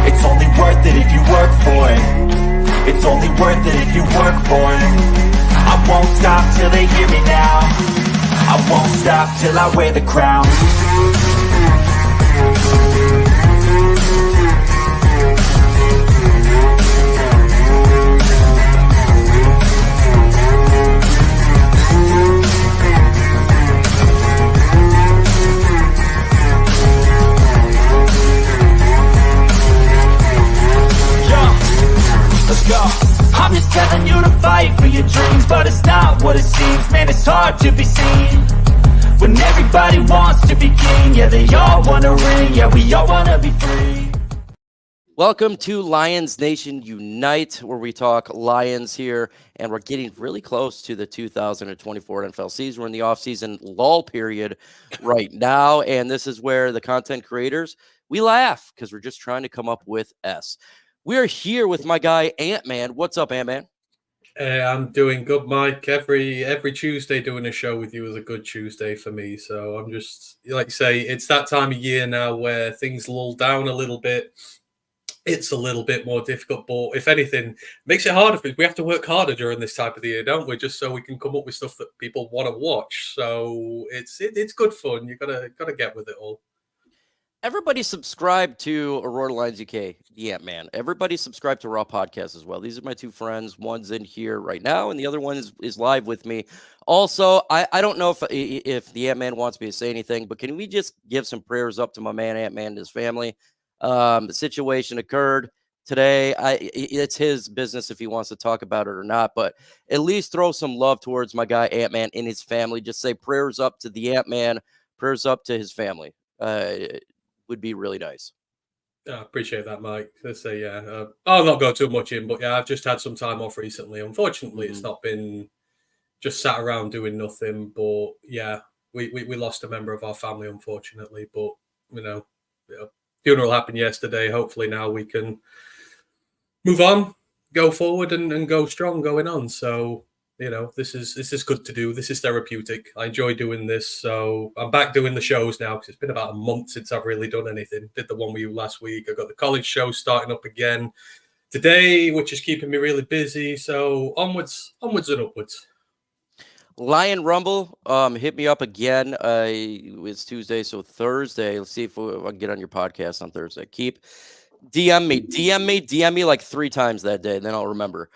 It's only worth it if you work for it. It's only worth it if you work for it. I won't stop till they hear me now. I won't stop till I wear the crown. Let's go. I'm just telling you to fight for your dreams, but it's not what it seems. Man, it's hard to be seen when everybody wants to be king. Yeah, they all want a ring. Yeah, we all want to be free. Welcome to Lions Nation Unite, where we talk Lions here, and we're getting really close to the 2024 NFL season. We're in the offseason lull period right now, and this is where the content creators, we laugh because we're just trying to come up with S. We're here with my guy, Ant-Man. What's up, Ant-Man? I'm doing good, Mike. Every Tuesday doing a show with you is a good Tuesday for me. So I'm just, like you say, it's that time of year now where things lull down a little bit. It's a little bit more difficult, but if anything, it makes it harder because we have to work harder during this type of the year, don't we? Just so we can come up with stuff that people want to watch. So it's good fun. You gotta get with it all. Everybody subscribe to Aurora Lions UK, the Ant-Man. Everybody subscribe to Raw Podcast as well. These are my two friends. One's in here right now, and the other one is live with me. Also, I don't know if the Ant-Man wants me to say anything, but can we just give some prayers up to my man Ant-Man and his family? The situation occurred today. It's his business if he wants to talk about it or not, but at least throw some love towards my guy Ant-Man and his family. Just say prayers up to the Ant-Man, prayers up to his family. Would be really nice. I appreciate that, Mike. Let's say, I'll not go too much in, but yeah, I've just had some time off recently. Unfortunately, It's not been just sat around doing nothing. But yeah, we lost a member of our family, unfortunately. But funeral happened yesterday. Hopefully now we can move on, go forward, and go strong going on. So this is good to do. This is therapeutic. I enjoy doing this. So I'm back doing the shows now because it's been about a month since I've really done anything. Did the one with you last week. I got the college show starting up again today, which is keeping me really busy. So onwards and upwards. Lion Rumble, hit me up again. It's Tuesday, so Thursday. Let's see if I can get on your podcast on Thursday. DM me like 3 times that day, then I'll remember.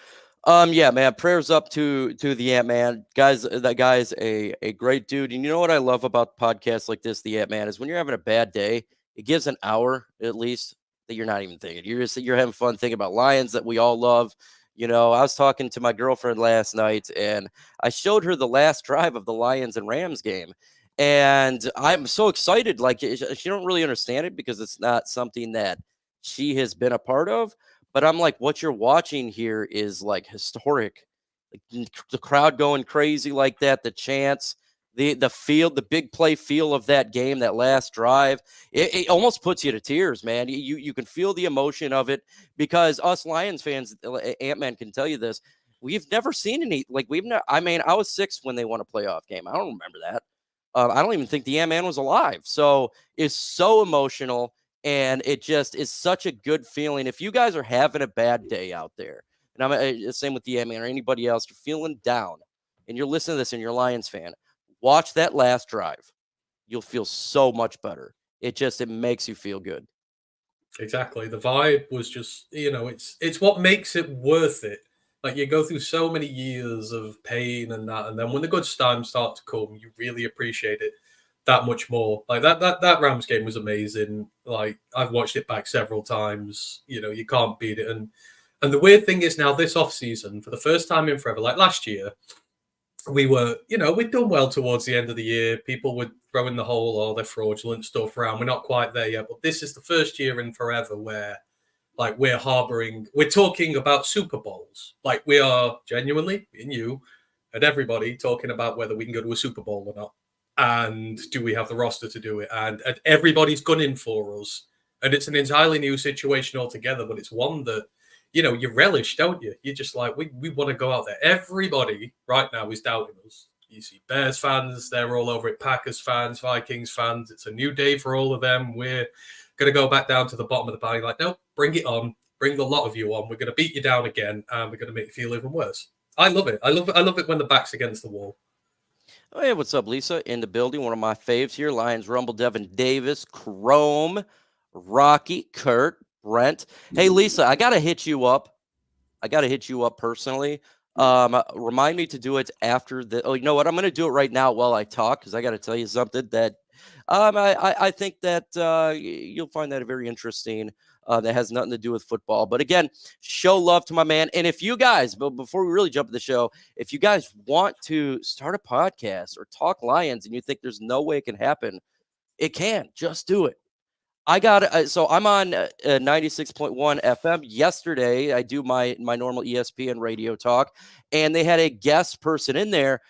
Yeah, man, prayers up to the Ant-Man. Guys, that guy's a great dude. And you know what I love about podcasts like this, the Ant-Man, is when you're having a bad day, it gives an hour at least that you're not even thinking. You're having fun thinking about Lions that we all love. I was talking to my girlfriend last night, and I showed her the last drive of the Lions and Rams game. And I'm so excited. Like, she don't really understand it because it's not something that she has been a part of. But I'm like, what you're watching here is like historic. Like, the crowd going crazy like that, the chants, the field, the big play feel of that game, that last drive. It almost puts you to tears, man. You can feel the emotion of it because us Lions fans, Ant-Man can tell you this, we've never seen any, like I was 6 when they won a playoff game. I don't remember that. I don't even think the Ant-Man was alive. So it's so emotional. And it just is such a good feeling. If you guys are having a bad day out there, and I'm same with the Ant-Man or anybody else, you're feeling down and you're listening to this and you're a Lions fan, watch that last drive. You'll feel so much better. It makes you feel good. Exactly. The vibe was just, it's what makes it worth it. Like, you go through so many years of pain and that, and then when the good times start to come, you really appreciate it that much more. Like that Rams game was amazing. Like, I've watched it back several times. You can't beat it. And the weird thing is now this off season, for the first time in forever, like last year, we were, we'd done well towards the end of the year. People were throwing the whole their fraudulent stuff around. We're not quite there yet, but this is the first year in forever where, like, we're talking about Super Bowls. Like, we are genuinely, me and you and everybody, talking about whether we can go to a Super Bowl or not. And do we have the roster to do it? And everybody's gunning for us. And it's an entirely new situation altogether, but it's one that, you relish, don't you? You're just like, we want to go out there. Everybody right now is doubting us. You see Bears fans, they're all over it. Packers fans, Vikings fans. It's a new day for all of them. We're going to go back down to the bottom of the pile. Like, nope, bring it on. Bring the lot of you on. We're going to beat you down again, and we're going to make you feel even worse. I love it. I love it when the back's against the wall. Oh, hey, what's up, Lisa? In the building, one of my faves here. Lions Rumble, Devin Davis, Chrome, Rocky, Kurt, Brent. Hey, Lisa, I got to hit you up. Personally. Remind me to do it after the. Oh, you know what? I'm going to do it right now while I talk because I got to tell you something that I think that you'll find that very interesting. That has nothing to do with football. But again, show love to my man. And if you guys, but before we really jump to the show, if you guys want to start a podcast or talk Lions and you think there's no way it can happen, it can. Just do it. I got so I'm on 96.1 FM. Yesterday, I do my normal ESPN radio talk, and they had a guest person in there.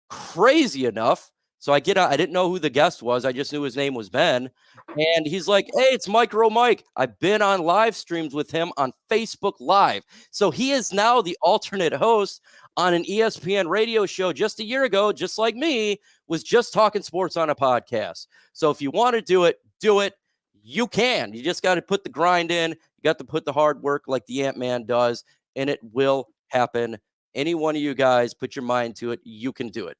Crazy enough. So I get out. I didn't know who the guest was. I just knew his name was Ben. And he's like, hey, it's Micro Mike. I've been on live streams with him on Facebook Live. So he is now the alternate host on an ESPN radio show just a year ago, just like me, was just talking sports on a podcast. So if you want to do it, do it. You can. You just got to put the grind in. You got to put the hard work like the Ant-Man does, and it will happen. Any one of you guys, put your mind to it. You can do it.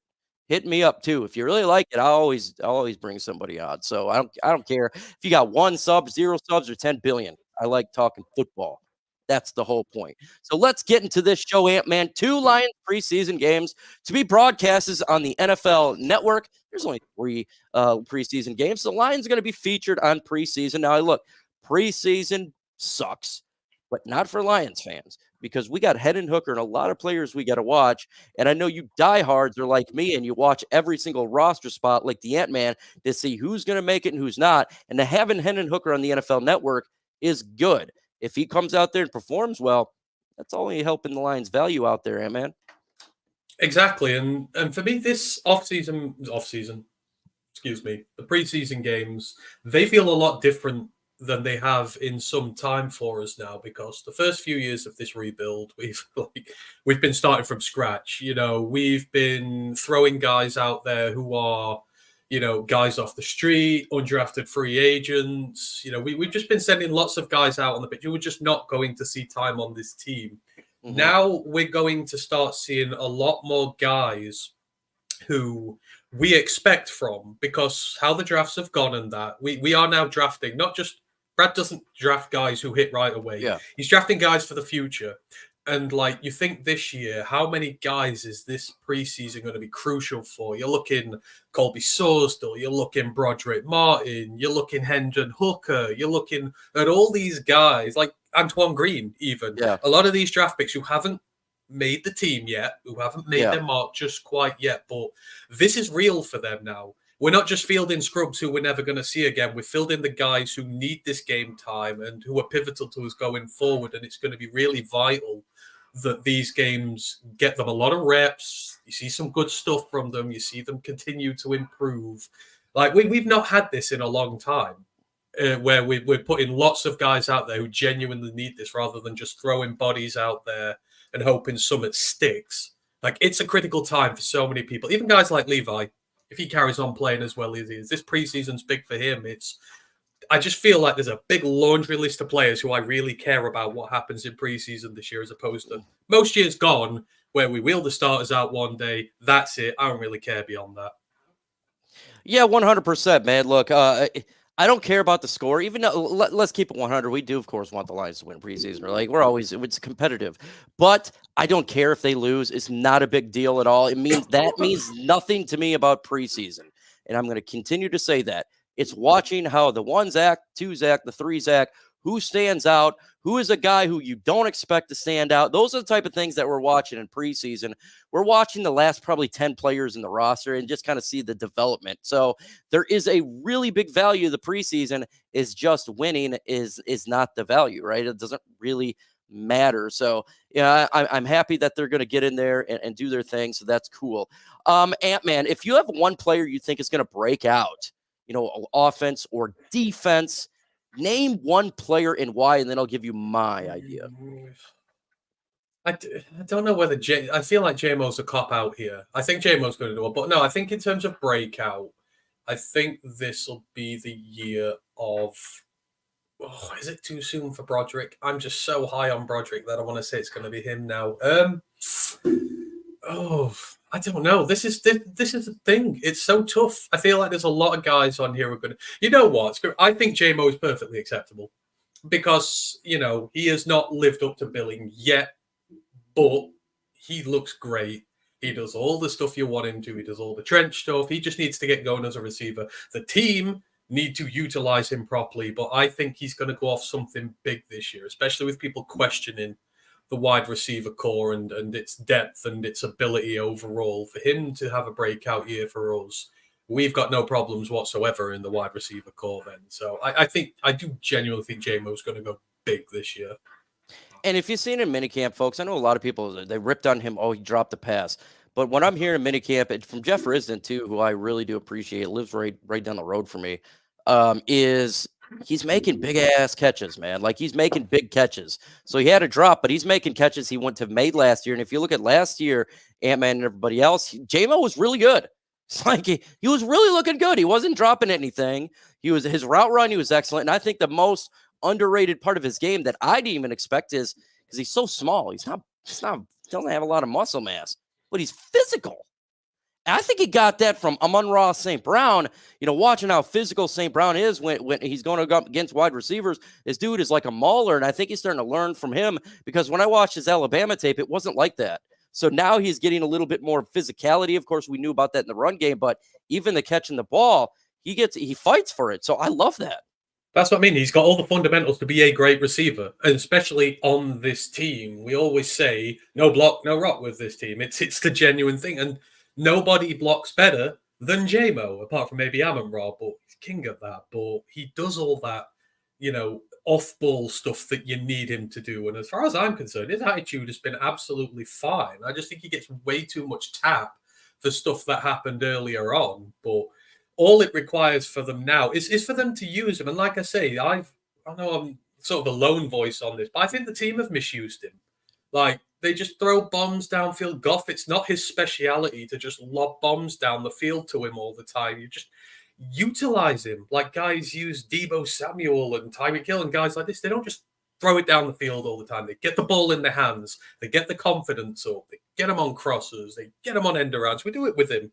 Hit me up too. If you really like it, I'll always bring somebody on. So I don't care if you got 1 sub, 0 subs, or 10 billion. I like talking football. That's the whole point. So let's get into this show, Ant-Man. 2 Lions preseason games to be broadcasted on the NFL Network. There's only 3 preseason games. So the Lions are going to be featured on preseason. Now, look, preseason sucks, but not for Lions fans because we got Hendon Hooker and a lot of players we got to watch. And I know you diehards are like me and you watch every single roster spot like the Ant-Man to see who's going to make it and who's not. And to having Hendon Hooker on the NFL Network is good. If he comes out there and performs well, that's only helping the Lions' value out there, man. Exactly, and for me, this off-season, excuse me, the preseason games, they feel a lot different than they have in some time for us now because the first few years of this rebuild, we've been starting from scratch. You know, we've been throwing guys out there who are, you know, guys off the street, undrafted free agents. You know, we've just been sending lots of guys out on the pitch. You were just not going to see time on this team. Mm-hmm. Now we're going to start seeing a lot more guys who we expect from because how the drafts have gone and that we are now drafting, not just Brad doesn't draft guys who hit right away. Yeah. He's drafting guys for the future. And like you think this year, how many guys is this preseason going to be crucial for? You're looking Colby Sorsdal, you're looking Broderick Martin, you're looking Hendon Hooker, you're looking at all these guys like Antoine Green, even. Yeah. A lot of these draft picks who haven't made the team yet, who haven't made their mark just quite yet, but this is real for them now. We're not just fielding scrubs who we're never going to see again. We're fielding the guys who need this game time and who are pivotal to us going forward. And it's going to be really vital that these games get them a lot of reps. You see some good stuff from them. You see them continue to improve. Like we've not had this in a long time where we're putting lots of guys out there who genuinely need this rather than just throwing bodies out there and hoping something sticks. Like it's a critical time for so many people, even guys like Levi. If he carries on playing as well as he is, this preseason's big for him. I just feel like there's a big laundry list of players who I really care about what happens in preseason this year, as opposed to most years gone where we wheel the starters out one day. That's it. I don't really care beyond that. Yeah, 100%, man. Look, I don't care about the score. Even though, let's keep it 100. We do, of course, want the Lions to win preseason. It's competitive. But I don't care if they lose. It's not a big deal at all. That means nothing to me about preseason. And I'm going to continue to say that. It's watching how the 1 Zach, 2 Zach, the 3 Zach, who stands out, who is a guy who you don't expect to stand out. Those are the type of things that we're watching in preseason. We're watching the last probably 10 players in the roster and just kind of see the development. So there is a really big value. The preseason is just winning is not the value, right? It doesn't really matter. So yeah, I'm happy that they're going to get in there and do their thing. So that's cool. Ant-Man, if you have one player you think is going to break out, you know, offense or defense, name one player and why, and then I'll give you my idea. I don't know whether I feel like JMO's a cop-out here. I think JMO's going to do it. But no, I think in terms of breakout, I think this will be the year of Oh, is it too soon for Broderick? I'm just so high on Broderick that I want to say it's going to be him now. Oh, I don't know. This is the thing. It's so tough. I feel like there's a lot of guys on here who are going to. You know what? I think JMO is perfectly acceptable because he has not lived up to billing yet, but he looks great. He does all the stuff you want him to. He does all the trench stuff. He just needs to get going as a receiver. The team need to utilize him properly, but I think he's going to go off something big this year, especially with people questioning the wide receiver core and its depth and its ability overall. For him to have a breakout year for us, we've got no problems whatsoever in the wide receiver core then. So I do genuinely think JMO's going to go big this year. And if you've seen in minicamp, folks, I know a lot of people, they ripped on him. Oh, he dropped the pass. But when I'm hearing minicamp, from Jeff Risden, too, who I really do appreciate, lives right down the road for me, is he's making big-ass catches, man. Like, he's making big catches. So he had a drop, but he's making catches he wouldn't have made last year. And if you look at last year, Ant-Man and everybody else, J-Mo was really good. It's like he was really looking good. He wasn't dropping anything. His route run, he was excellent. And I think the most underrated part of his game that I didn't even expect is because he's so small. He doesn't have a lot of muscle mass, but he's physical. And I think he got that from Amon-Ra St. Brown. Watching how physical St. Brown is when he's going to go up against wide receivers. This dude is like a mauler, and I think he's starting to learn from him because when I watched his Alabama tape, it wasn't like that. So now he's getting a little bit more physicality. Of course, we knew about that in the run game, but even the catching the ball, he fights for it. So I love that. That's what I mean. He's got all the fundamentals to be a great receiver, and especially on this team. We always say, no block, no rock with this team. It's the genuine thing, and nobody blocks better than J-Mo, apart from maybe amon-ra, but he's king at that. But he does all that, off-ball stuff that you need him to do. And as far as I'm concerned, his attitude has been absolutely fine. I just think he gets way too much tap for stuff that happened earlier on, but all it requires for them now is for them to use him. And like I say, I know I'm sort of a lone voice on this, but I think the team have misused him. Like, they just throw bombs downfield. Goff, it's not his speciality to just lob bombs down the field to him all the time. You just utilize him. Like guys use Deebo Samuel and Tyreek Hill and guys like this. They don't just throw it down the field all the time. They get the ball in their hands. They get the confidence up. They get him on crosses. They get him on end arounds. We do it with him.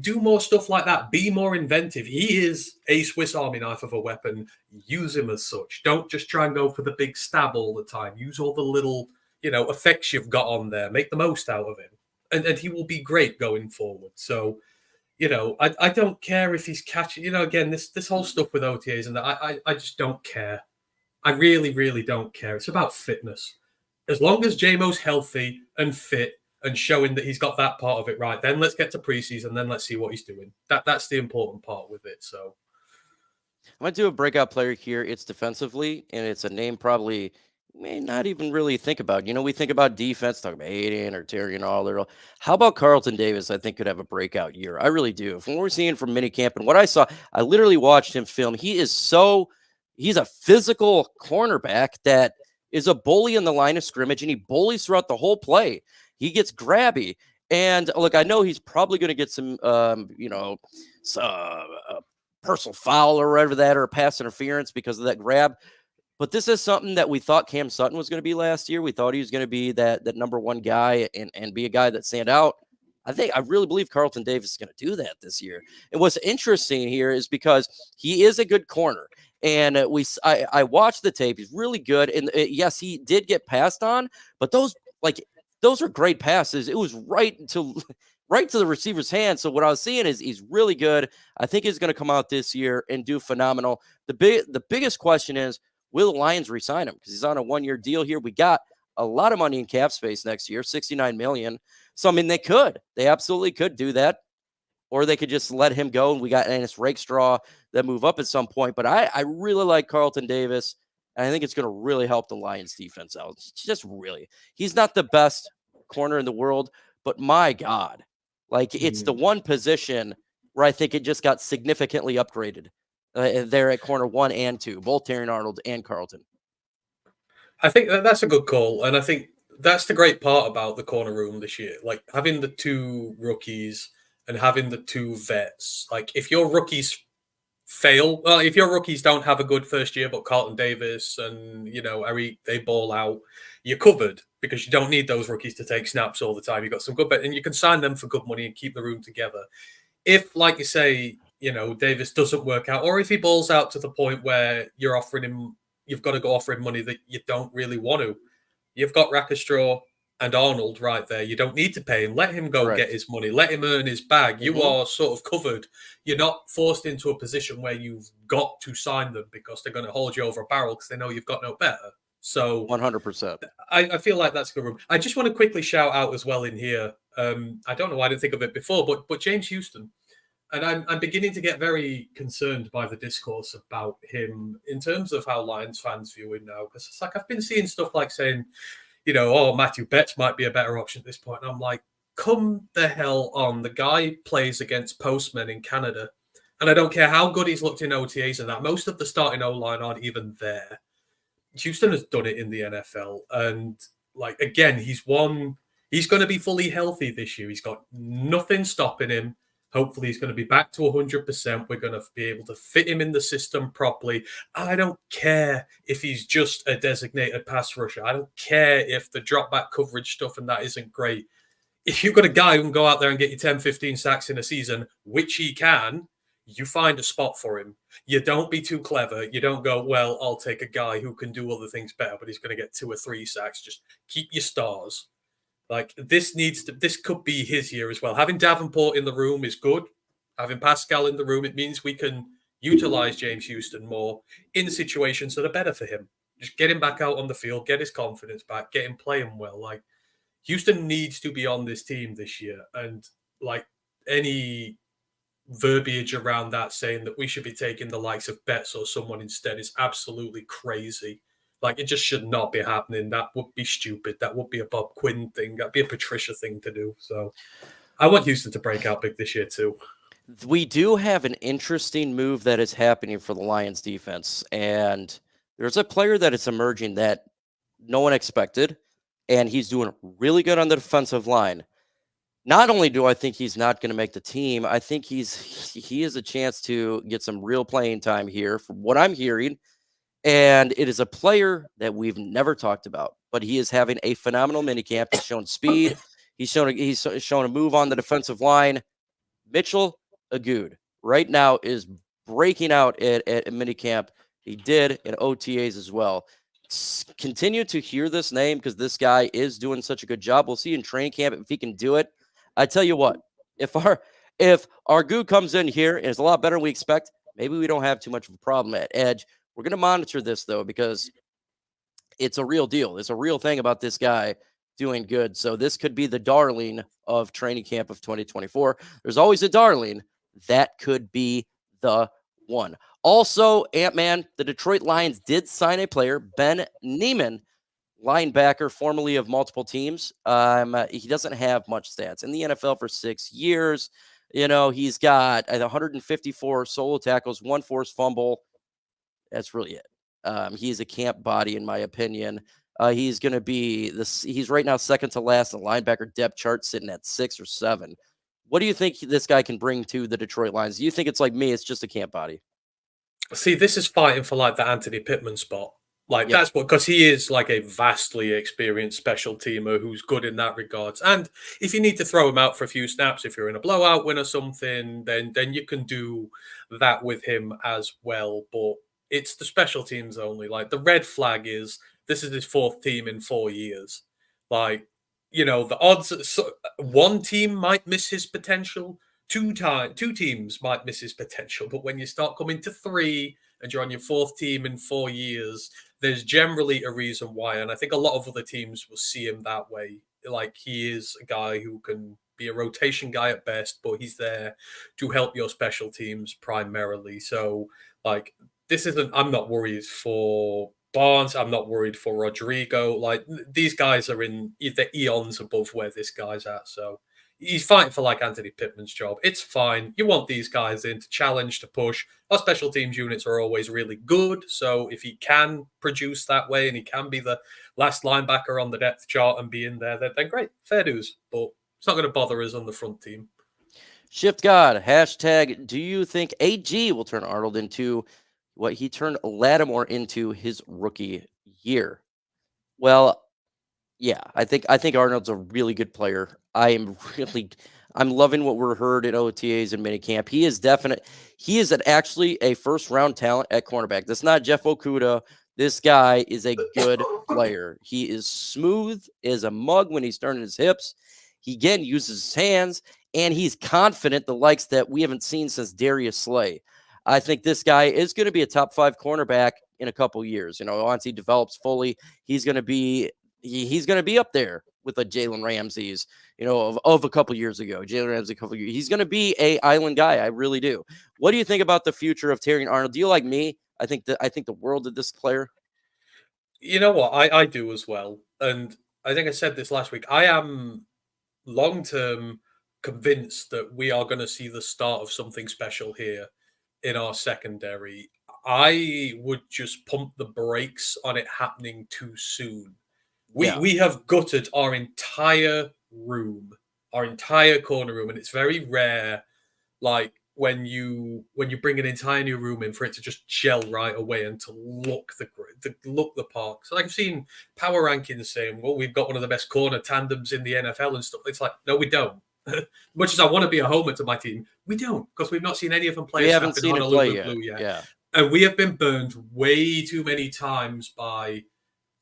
Do more stuff like that. Be more inventive. He is a Swiss Army knife of a weapon. Use him as such. Don't just try and go for the big stab all the time. Use all the little, effects you've got on there. Make the most out of him. And he will be great going forward. So, I don't care if he's catching, again, this whole stuff with OTAs and that, I just don't care. I really, really don't care. It's about fitness. As long as J-Mo's healthy and fit and showing that he's got that part of it right, then let's get to preseason, then let's see what he's doing. That's the important part with it. So I'm going to do a breakout player here. It's defensively, and it's a name probably may not even really think about. We think about defense, talk about Aiden or Terry and all that. How about Carlton Davis? I think could have a breakout year. I really do. From what we're seeing from minicamp and what I saw, I literally watched him film. He's a physical cornerback that is a bully in the line of scrimmage, and he bullies throughout the whole play. He gets grabby. And look, I know he's probably going to get some, personal foul or whatever that, or pass interference because of that grab. But this is something that we thought Cam Sutton was going to be last year. We thought he was going to be that number one guy and be a guy that stand out. I really believe Carlton Davis is going to do that this year. And what's interesting here is because he is a good corner. And I watched the tape. He's really good. And yes, he did get passed on, but those are great passes. It was right to the receiver's hand. So what I was seeing is he's really good. I think he's going to come out this year and do phenomenal. The biggest question is, will the Lions re-sign him? Because he's on a one-year deal here. We got a lot of money in cap space next year, $69 million. So, I mean, they absolutely could do that. Or they could just let him go, and we got Ennis Rakestraw that move up at some point. But I really like Carlton Davis, and I think it's going to really help the Lions defense out. It's just really, he's not the best corner in the world, but my God, it's the one position where I think it just got significantly upgraded there at corner 1 and 2, both Terry Arnold and Carlton. I think that's a good call, and I think that's the great part about the corner room this year. Like having the two rookies and having the two vets. Like if your rookies fail. Well, if your rookies don't have a good first year, but Carlton Davis and, Eric, they ball out, you're covered because you don't need those rookies to take snaps all the time. You've got some good, and you can sign them for good money and keep the room together. If, like you say, Davis doesn't work out, or if he balls out to the point where you're offering him, you've got to go offer him money that you don't really want to. You've got Rackstraw and Arnold right there. You don't need to pay him. Let him go get his money. Let him earn his bag. You are sort of covered. You're not forced into a position where you've got to sign them because they're going to hold you over a barrel because they know you've got no better. So 100%. I feel like that's a good room. I just want to quickly shout out as well in here. I don't know why I didn't think of it before, but James Houston. And I'm beginning to get very concerned by the discourse about him in terms of how Lions fans view him now. Because it's like I've been seeing stuff like saying, Matthew Betts might be a better option at this point. And I'm like, come the hell on. The guy plays against postmen in Canada. And I don't care how good he's looked in OTAs and that. Most of the starting O-line aren't even there. Houston has done it in the NFL. And, again, he's going to be fully healthy this year. He's got nothing stopping him. Hopefully, he's going to be back to 100%. We're going to be able to fit him in the system properly. I don't care if he's just a designated pass rusher. I don't care if the drop back coverage stuff and that isn't great. If you've got a guy who can go out there and get you 10, 15 sacks in a season, which he can, you find a spot for him. You don't be too clever. You don't go, well, I'll take a guy who can do other things better, but he's going to get 2 or 3 sacks. Just keep your stars. This could be his year as well. Having Davenport in the room is good. Having Pascal in the room, it means we can utilize James Houston more in situations that are better for him. Just get him back out on the field, get his confidence back, get him playing well. Houston needs to be on this team this year. And any verbiage around that saying that we should be taking the likes of Betts or someone instead is absolutely crazy. It just should not be happening. That would be stupid. That would be a Bob Quinn thing. That'd be a Patricia thing to do. So I want Houston to break out big this year too. We do have an interesting move that is happening for the Lions defense. And there's a player that is emerging that no one expected. And he's doing really good on the defensive line. Not only do I think he's not going to make the team, I think he has a chance to get some real playing time here from what I'm hearing. And it is a player that we've never talked about, but he is having a phenomenal minicamp. He's shown speed. He's shown a move on the defensive line. Mitchell Agood right now is breaking out at minicamp. He did in OTAs as well. Continue to hear this name because this guy is doing such a good job. We'll see in training camp if he can do it. I tell you what, if our goo comes in here and is a lot better than we expect, maybe we don't have too much of a problem at edge. We're going to monitor this, though, because it's a real deal. It's a real thing about this guy doing good. So this could be the darling of training camp of 2024. There's always a darling. That could be the one. Also, Ant-Man, the Detroit Lions did sign a player, Ben Neiman, linebacker, formerly of multiple teams. He doesn't have much stats in the NFL for 6 years. He's got 154 solo tackles, 1 forced fumble. That's really it. He's a camp body, in my opinion. He's going to be he's right now second to last in the linebacker depth chart, sitting at 6 or 7. What do you think this guy can bring to the Detroit Lions? Do you think it's like me? It's just a camp body. See, this is fighting for the Anthony Pittman spot. That's what, because he is a vastly experienced special teamer who's good in that regards. And if you need to throw him out for a few snaps, if you're in a blowout win or something, then you can do that with him as well. But it's the special teams only. The red flag is this is his 4th team in 4 years. The odds, one team might miss his potential. 2 teams might miss his potential. But when you start coming to 3 and you're on your 4th team in 4 years, there's generally a reason why. And I think a lot of other teams will see him that way. He is a guy who can be a rotation guy at best, but he's there to help your special teams primarily. So, this isn't, I'm not worried for Barnes. I'm not worried for Rodrigo. These guys are in the eons above where this guy's at. So he's fighting for Anthony Pittman's job. It's fine. You want these guys in to challenge, to push. Our special teams units are always really good. So if he can produce that way and he can be the last linebacker on the depth chart and be in there, then great. Fair dues. But it's not going to bother us on the front team. Shift God, hashtag, do you think AG will turn Arnold into what he turned Lattimore into his rookie year? Well, yeah, I think Arnold's a really good player. I'm loving what we're heard at OTAs and minicamp. He is actually a first round talent at cornerback. That's not Jeff Okuda. This guy is a good player. He is smooth as a mug when he's turning his hips. He again uses his hands, and he's confident, the likes that we haven't seen since Darius Slay. I think this guy is going to be a top 5 cornerback in a couple years. Once he develops fully, he's going to be he's going to be up there with the Jalen Ramsey's, of a couple years ago. Jalen Ramsey, a couple years. He's going to be a island guy. I really do. What do you think about the future of Terrion Arnold? Do you like me? I think the world of this player. You know what? I do as well. And I think I said this last week. I am long term convinced that we are going to see the start of something special here in our secondary. I would just pump the brakes on it happening too soon. We have gutted our entire room, our entire corner room, and it's very rare, like when you bring an entire new room in, for it to just gel right away and to look the part. So I've seen power rankings saying, well, we've got one of the best corner tandems in the NFL and stuff. It's like, no, we don't. Much as I want to be a homer to my team, we don't, because we've not seen any of them play. We haven't seen it play yet. Yeah. And we have been burned way too many times by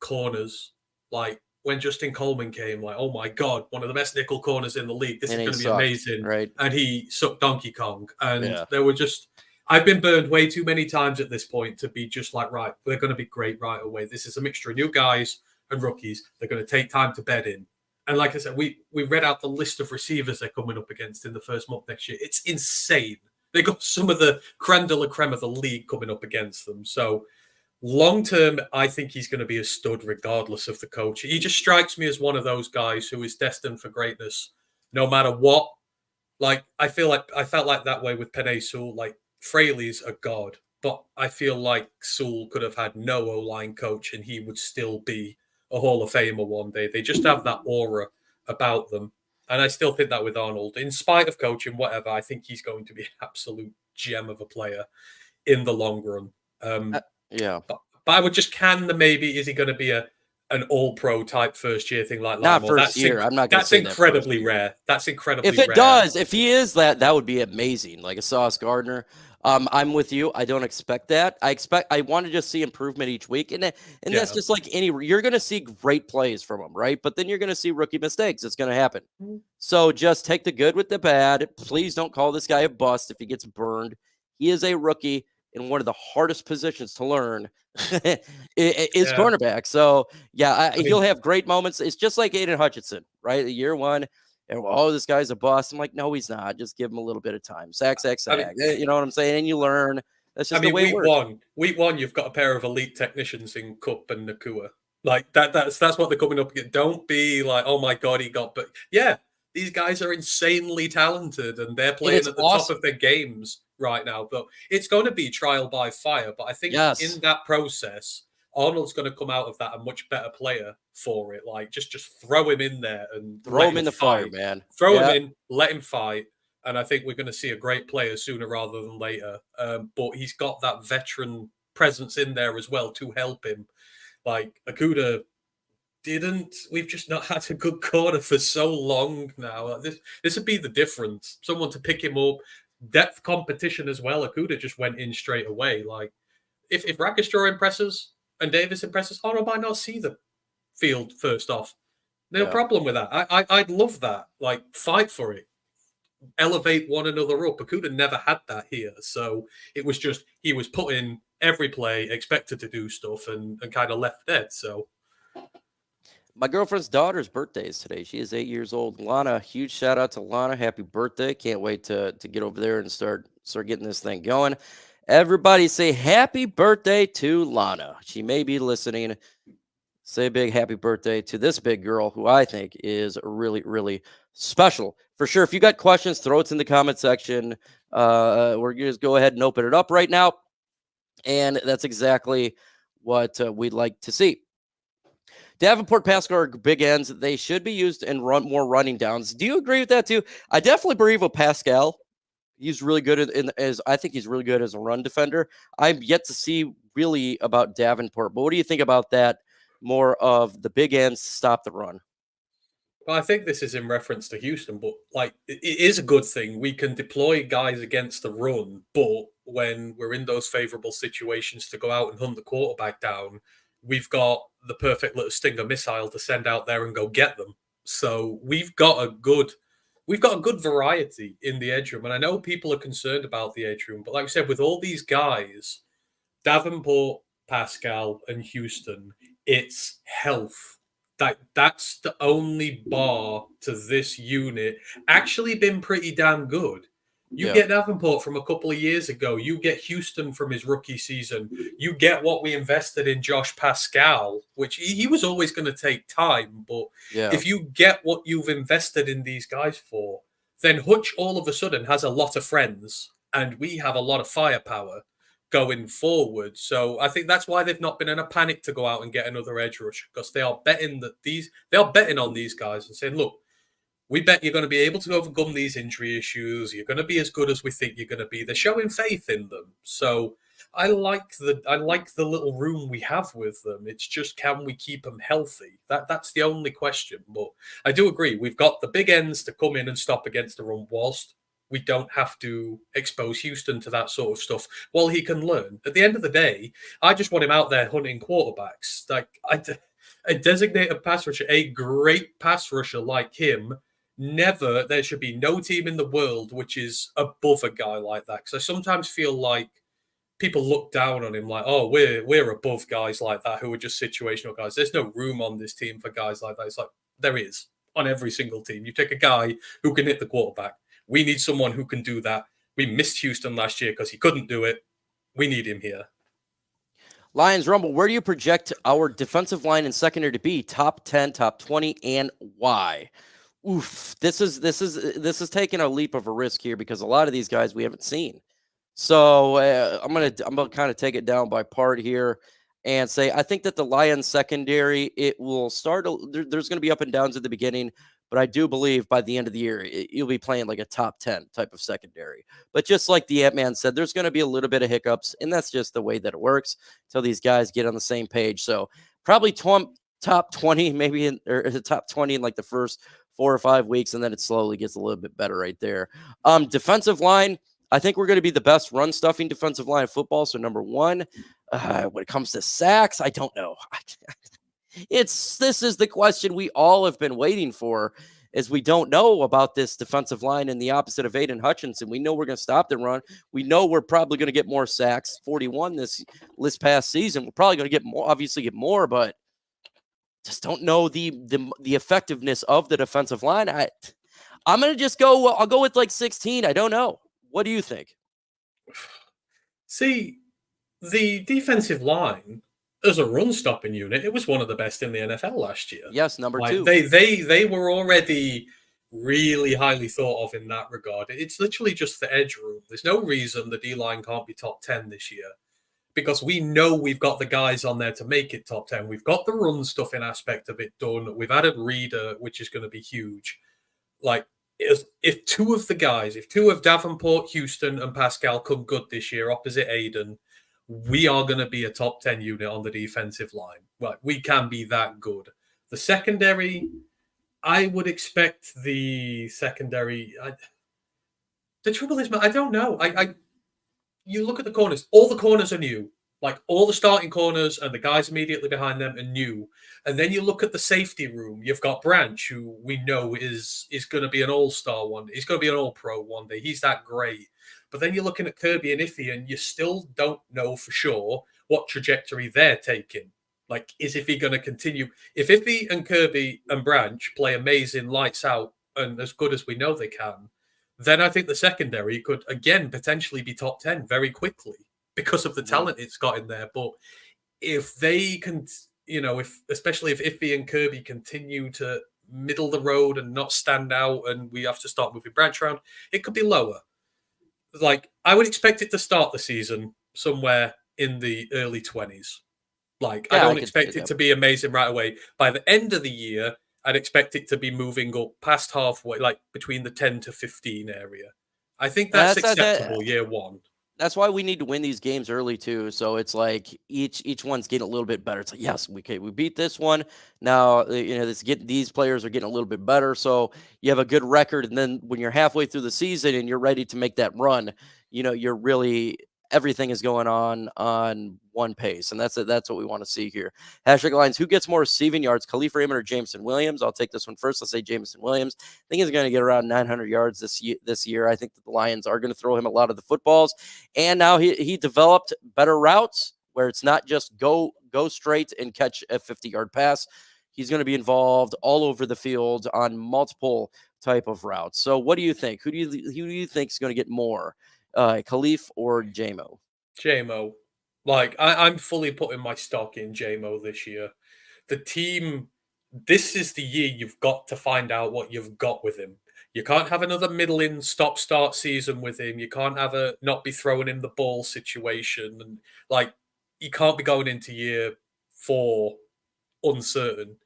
corners. Like when Justin Coleman came, like, oh my God, one of the best nickel corners in the league. This is going to be amazing. Right. And he sucked Donkey Kong. And there were I've been burned way too many times at this point to be just like, right, they're going to be great right away. This is a mixture of new guys and rookies. They're going to take time to bed in. And like I said, we read out the list of receivers they're coming up against in the first month next year. It's insane. They got some of the creme de la creme of the league coming up against them. So long term, I think he's going to be a stud regardless of the coach. He just strikes me as one of those guys who is destined for greatness no matter what. Like, I felt like that way with Penei Sewell. Like, Fraley's a god, but I feel like Sewell could have had no O-line coach and he would still be a Hall of Famer one day. They just have that aura about them. And I still think that with Arnold, in spite of coaching, whatever, I think he's going to be an absolute gem of a player in the long run. But I would just maybe, is he going to be an all-pro type first-year thing like not Limor? First year. I'm not going to say incredibly rare. That's incredibly rare. If it does, if he is that would be amazing, like a Sauce Gardner. I'm with you. I don't expect that. I want to just see improvement each week, and that's just like you're going to see great plays from him, right? But then you're going to see rookie mistakes. It's going to happen. So just take the good with the bad. Please don't call this guy a bust if he gets burned. He is a rookie in one of the hardest positions to learn is cornerback. So he'll have great moments. It's just like Aiden Hutchinson, right? Year one. And this guy's a bust. I'm like, no, he's not. Just give him a little bit of time. Sack. You know what I'm saying? And you learn. That's just the way it works. Week one, you've got a pair of elite technicians in Cup and Nakua. Like that's what they're coming up against. Don't be like, oh my God, he got. But yeah, these guys are insanely talented and they're playing at the top of their games right now. But it's going to be trial by fire. But I think in that process, Arnold's going to come out of that a much better player for it. Like just throw him in there and throw him in the fire, man. Throw him in, let him fight. And I think we're going to see a great player sooner rather than later. But he's got that veteran presence in there as well to help him. Like Okuda we've just not had a good corner for so long now. This would be the difference. Someone to pick him up. Depth competition as well. Okuda just went in straight away. Like if Rackestrow impresses and Davis impresses, Arnold might not see the field first off. No problem with that. I'd love that. Like, fight for it. Elevate one another up. Okuda never had that here. So it was just, he was put in every play, expected to do stuff, and kind of left dead. So my girlfriend's daughter's birthday is today. She is 8 years old. Lana, huge shout out to Lana. Happy birthday. Can't wait to get over there and start getting this thing going. Everybody say happy birthday to Lana. She may be listening. Say a big happy birthday to this big girl who I think is really, really special. For sure, if you got questions, throw it in the comment section. We're going to just go ahead and open it up right now. And that's exactly what we'd like to see. Davenport, Pascal are big ends. They should be used in more running downs. Do you agree with that too? I definitely believe with Pascal. He's really good as I think he's really good as a run defender. I'm yet to see really about Davenport, but what do you think about that? More of the big ends to stop the run. Well, I think this is in reference to Houston, but like it is a good thing. We can deploy guys against the run, but when we're in those favorable situations to go out and hunt the quarterback down, we've got the perfect little Stinger missile to send out there and go get them. So we've got a good variety in the edge room. And I know people are concerned about the edge room, but like I said, with all these guys, Davenport, Pascal, and Houston, it's health. That's the only bar to this unit. Actually been pretty damn good. You get Davenport from a couple of years ago. You get Houston from his rookie season. You get what we invested in Josh Pascal, which he was always going to take time. But if you get what you've invested in these guys for, then Hutch all of a sudden has a lot of friends, and we have a lot of firepower going forward. So I think that's why they've not been in a panic to go out and get another edge rush, because they are betting on these guys and saying, look, we bet you're going to be able to overcome these injury issues. You're going to be as good as we think you're going to be. They're showing faith in them. So I like the little room we have with them. It's just, can we keep them healthy? That's the only question. But I do agree. We've got the big ends to come in and stop against the run, whilst we don't have to expose Houston to that sort of stuff while he can learn. At the end of the day, I just want him out there hunting quarterbacks. Like a designated pass rusher, a great pass rusher like him. There should be no team in the world which is above a guy like that. Because I sometimes feel like people look down on him, like, oh, we're above guys like that who are just situational guys. There's no room on this team for guys like that. It's like, there is on every single team. You take a guy who can hit the quarterback. We need someone who can do that. We missed Houston last year because he couldn't do it. We need him here. Lions Rumble, where do you project our defensive line and secondary to be? Top 10, top 20, and why? Oof, this is taking a leap of a risk here, because a lot of these guys we haven't seen. So I'm gonna kind of take it down by part here and say I think that the Lions secondary, it will start. There's going to be up and downs at the beginning, but I do believe by the end of the year you'll be playing like a top 10 type of secondary. But just like the Ant-Man said, there's going to be a little bit of hiccups, and that's just the way that it works until these guys get on the same page. So probably top 20, maybe or the top 20 in like the first 4 or 5 weeks, and then it slowly gets a little bit better right there. Defensive line, I think we're going to be the best run stuffing defensive line of football. So number one, when it comes to sacks, I don't know. This is the question we all have been waiting for, is we don't know about this defensive line and the opposite of Aiden Hutchinson. We know we're going to stop the run. We know we're probably going to get more sacks, 41 this past season. We're probably going to get more, but just don't know the effectiveness of the defensive line. I'm going to just go. I'll go with like 16. I don't know. What do you think? See, the defensive line as a run-stopping unit, it was one of the best in the NFL last year. Yes, number 2. They were already really highly thought of in that regard. It's literally just the edge room. There's no reason the D-line can't be top 10 this year, because we know we've got the guys on there to make it top 10. We've got the run-stuffing aspect of it done. We've added Reader, which is going to be huge. Like, if two of Davenport, Houston, and Pascal come good this year opposite Aiden, we are going to be a top 10 unit on the defensive line. Right, we can be that good. The secondary, I would expect the secondary. The trouble is, I don't know. You look at the corners. All the corners are new. Like, all the starting corners and the guys immediately behind them are new. And then you look at the safety room. You've got Branch, who we know is going to be an all-star one day. He's going to be an all-pro one day. He's that great. But then you're looking at Kirby and Iffy, and you still don't know for sure what trajectory they're taking. Like, is Iffy going to continue? If Iffy and Kirby and Branch play amazing, lights out, and as good as we know they can, then I think the secondary could, again, potentially be top 10 very quickly, because of the talent it's got in there. But if they can, especially if Iffy and Kirby continue to middle the road and not stand out, and we have to start moving Branch around, it could be lower. Like, I would expect it to start the season somewhere in the early 20s. Like, I Yeah, I don't could see expect it that. to be amazing right away. By the end of the year, I'd expect it to be moving up past halfway, like between the 10 to 15 area. I think that's acceptable year one. That's why we need to win these games early too. So it's like each one's getting a little bit better. It's like, yes, we beat this one. Now these players are getting a little bit better. So you have a good record, and then when you're halfway through the season and you're ready to make that run, you're really everything is going on one pace, and that's it. That's what we want to see here. Hashtag lines: who gets more receiving yards, Khalif Raymond or Jameson Williams? I'll take this one first. Let's say Jameson Williams. I think he's going to get around 900 yards this year. I think that the Lions are going to throw him a lot of the footballs. And now he developed better routes where it's not just go straight and catch a 50-yard pass. He's going to be involved all over the field on multiple type of routes. So what do you think? Who do you think is going to get more, Khalif or JMO? JMO. Like, I'm fully putting my stock in JMO this year. The team, this is the year you've got to find out what you've got with him. You can't have another middling stop-start season with him. You can't have a not be throwing him the ball situation. And, like, you can't be going into year 4 uncertain.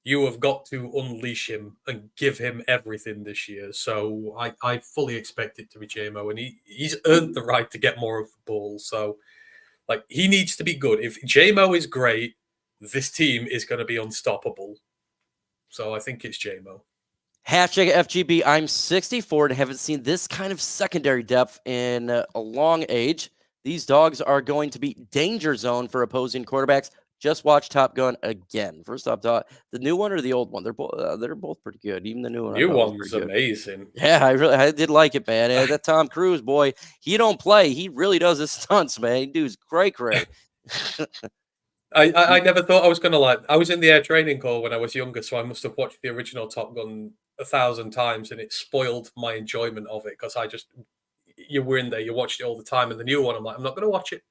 You have got to unleash him and give him everything this year. So I fully expect it to be JMO, and he's earned the right to get more of the ball. So, like, he needs to be good. If JMO is great, this team is going to be unstoppable. So I think it's JMO. Hashtag FGB. I'm 64 and haven't seen this kind of secondary depth in a long age. These dogs are going to be danger zone for opposing quarterbacks. Just watch Top Gun again. First off, the new one or the old one? They're both pretty good. Even the new one. New one's amazing. Yeah, I did like it, man. That Tom Cruise boy, he don't play. He really does his stunts, man. He does great. I never thought I was going to like. I was in the Air Training Corps when I was younger, so I must have watched the original Top Gun 1,000 times, and it spoiled my enjoyment of it because you were in there, you watched it all the time, and the new one, I'm like, I'm not going to watch it.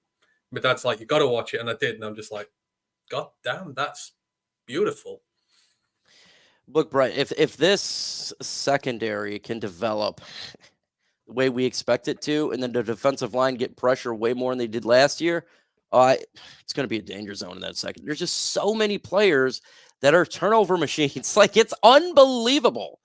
My dad's like, you got to watch it, and I did, and I'm just like, God damn, that's beautiful. Look, Brett, if this secondary can develop the way we expect it to, and then the defensive line get pressure way more than they did last year, it's going to be a danger zone in that second. There's just so many players that are turnover machines. Like, it's unbelievable.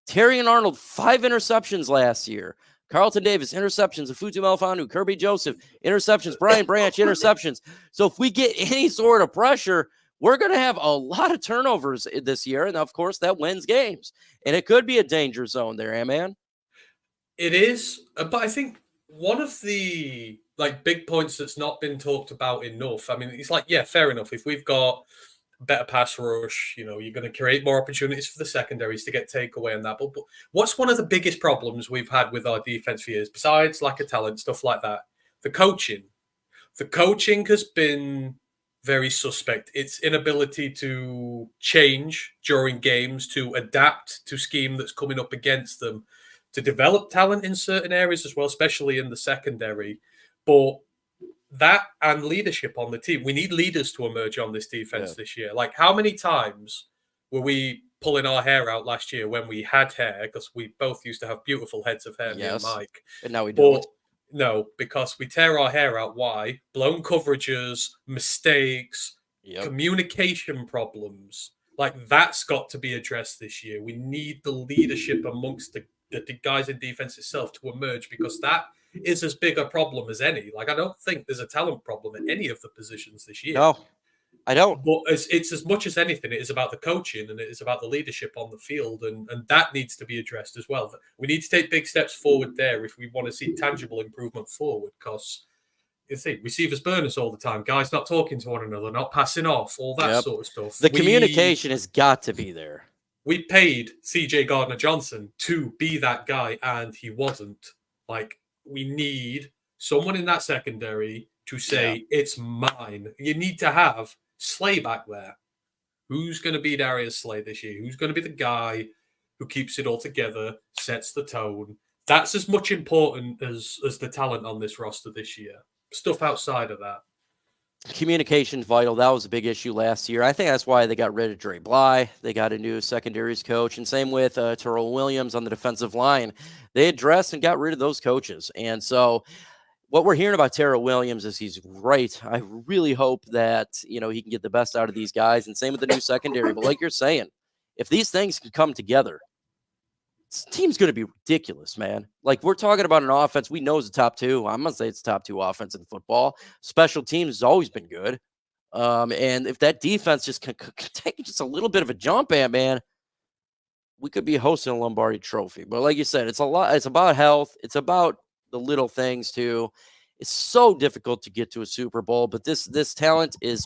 Terry and Arnold, 5 interceptions last year. Carlton Davis, interceptions. Afutu Melifonwu, Kirby Joseph, interceptions. Brian Branch, interceptions. So if we get any sort of pressure, we're going to have a lot of turnovers this year. And, of course, that wins games. And it could be a danger zone there, man. It is. But I think one of the big points that's not been talked about enough, I mean, it's like, yeah, fair enough. If we've got better pass rush, you're going to create more opportunities for the secondaries to get takeaway on that. But what's one of the biggest problems we've had with our defense for years, besides lack of talent, stuff like that? The coaching. The coaching has been very suspect. Its inability to change during games, to adapt to scheme that's coming up against them, to develop talent in certain areas as well, especially in the secondary. But that and leadership on the team. We need leaders to emerge on this defense this year. Like, how many times were we pulling our hair out last year when we had hair? Because we both used to have beautiful heads of hair, me and Mike. And now we don't. No, because we tear our hair out. Why? Blown coverages, mistakes, communication problems. Like, that's got to be addressed this year. We need the leadership amongst the guys in defense itself to emerge, because that is as big a problem as any. Like, I don't think there's a talent problem at any of the positions this year. No, I don't. But it's as much as anything, it is about the coaching and it is about the leadership on the field, and that needs to be addressed as well. We need to take big steps forward there if we want to see tangible improvement forward, because you see, receivers burn us all the time. Guys not talking to one another, not passing off, all that sort of stuff. The communication has got to be there. We paid CJ Gardner-Johnson to be that guy, and he wasn't. Like, we need someone in that secondary to say, it's mine. You need to have Slay back there. Who's going to be Darius Slay this year? Who's going to be the guy who keeps it all together, sets the tone? That's as much important as the talent on this roster this year. Stuff outside of that. Communication vital. That was a big issue last year. I think that's why they got rid of Dre Bly. They got a new secondaries coach, and same with Terrell Williams on the defensive line. They addressed and got rid of those coaches. And so what we're hearing about Terrell Williams is he's great. I really hope that, he can get the best out of these guys, and same with the new secondary. But like you're saying, if these things can come together, this team's going to be ridiculous, man. Like, we're talking about an offense we know is the top 2. I'm going to say it's the top 2 offense in football. Special teams has always been good. And if that defense just can take just a little bit of a jump at, man, we could be hosting a Lombardi trophy. But like you said, it's about health. It's about the little things too. It's so difficult to get to a Super Bowl, but this talent is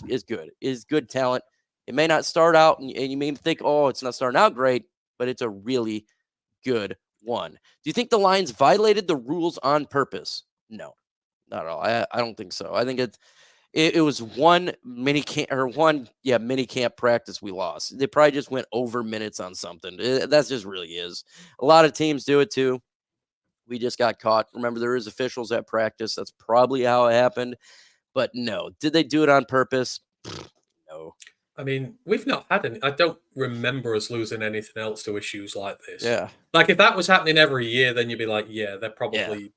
good talent. It may not start out, and you may think, oh, it's not starting out great, but it's a really good one. Do you think the Lions violated the rules on purpose? No, not at all. I don't think so. I think it was one mini camp practice we lost. They probably just went over minutes on something. That just really is. A lot of teams do it too. We just got caught. Remember, there is officials at practice. That's probably how it happened. But no, did they do it on purpose? No. I mean, we've not had any. I don't remember us losing anything else to issues like this. Yeah. Like, if that was happening every year, then you'd be like, yeah, they're probably. Yeah.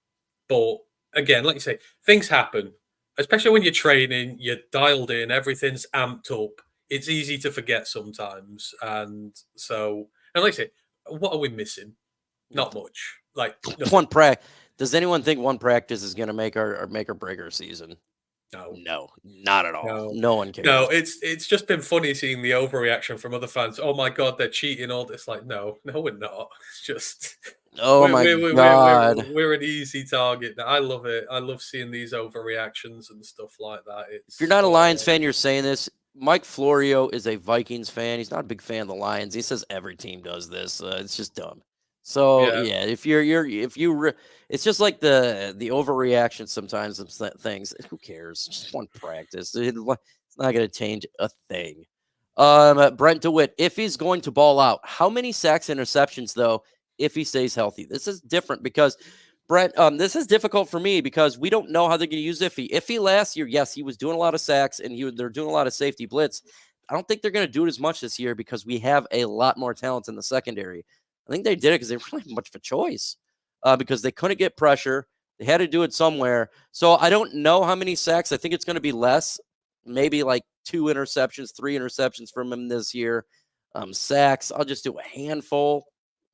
But again, like you say, things happen, especially when you're training, you're dialed in, everything's amped up. It's easy to forget sometimes. And so, and like I say, what are we missing? Not much. Like, one practice. Does anyone think one practice is going to make or break our season? No, not at all. No one cares. No, it's just been funny seeing the overreaction from other fans. Oh my God, they're cheating! All this, like, no, we're not. It's just, God, we're an easy target. I love it. I love seeing these overreactions and stuff like that. If you're not a Lions fan, you're saying this. Mike Florio is a Vikings fan. He's not a big fan of the Lions. He says every team does this. It's just dumb. So yeah, if it's just like the overreaction sometimes of things. Who cares? Just one practice. It's not going to change a thing. Brent DeWitt, if he's going to ball out, how many sacks, interceptions though? If he stays healthy, this is different because Brent. This is difficult for me because we don't know how they're going to use Iffy. Iffy last year, yes, he was doing a lot of sacks and they're doing a lot of safety blitz. I don't think they're going to do it as much this year because we have a lot more talent in the secondary. I think they did it because they really have much of a choice because they couldn't get pressure. They had to do it somewhere. So I don't know how many sacks. I think it's going to be less, maybe like 2 interceptions, 3 interceptions from him this year. Sacks, I'll just do a handful,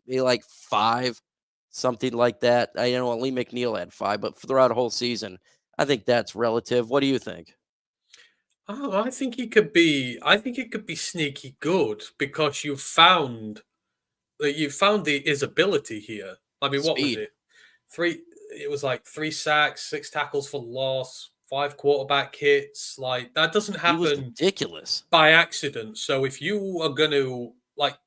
maybe like 5, something like that. I know Lee McNeil had 5, but throughout a whole season, I think that's relative. What do you think? Oh, I think it could be sneaky good because you found his ability here. I mean, what was it? It was like 3 sacks, 6 tackles for loss, 5 quarterback hits. Like, that doesn't happen. It was ridiculous by accident. So if you are going to, like,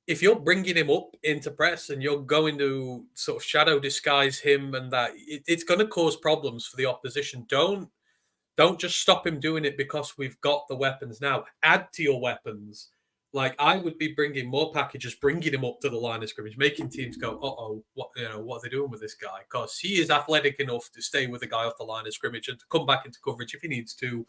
if you're bringing him up into press and you're going to sort of shadow disguise him and that, it's going to cause problems for the opposition. Don't just stop him doing it because we've got the weapons now. Add to your weapons. Like, I would be bringing more packages, bringing him up to the line of scrimmage, making teams go, "Uh-oh, what are they doing with this guy?" Because he is athletic enough to stay with the guy off the line of scrimmage and to come back into coverage if he needs to.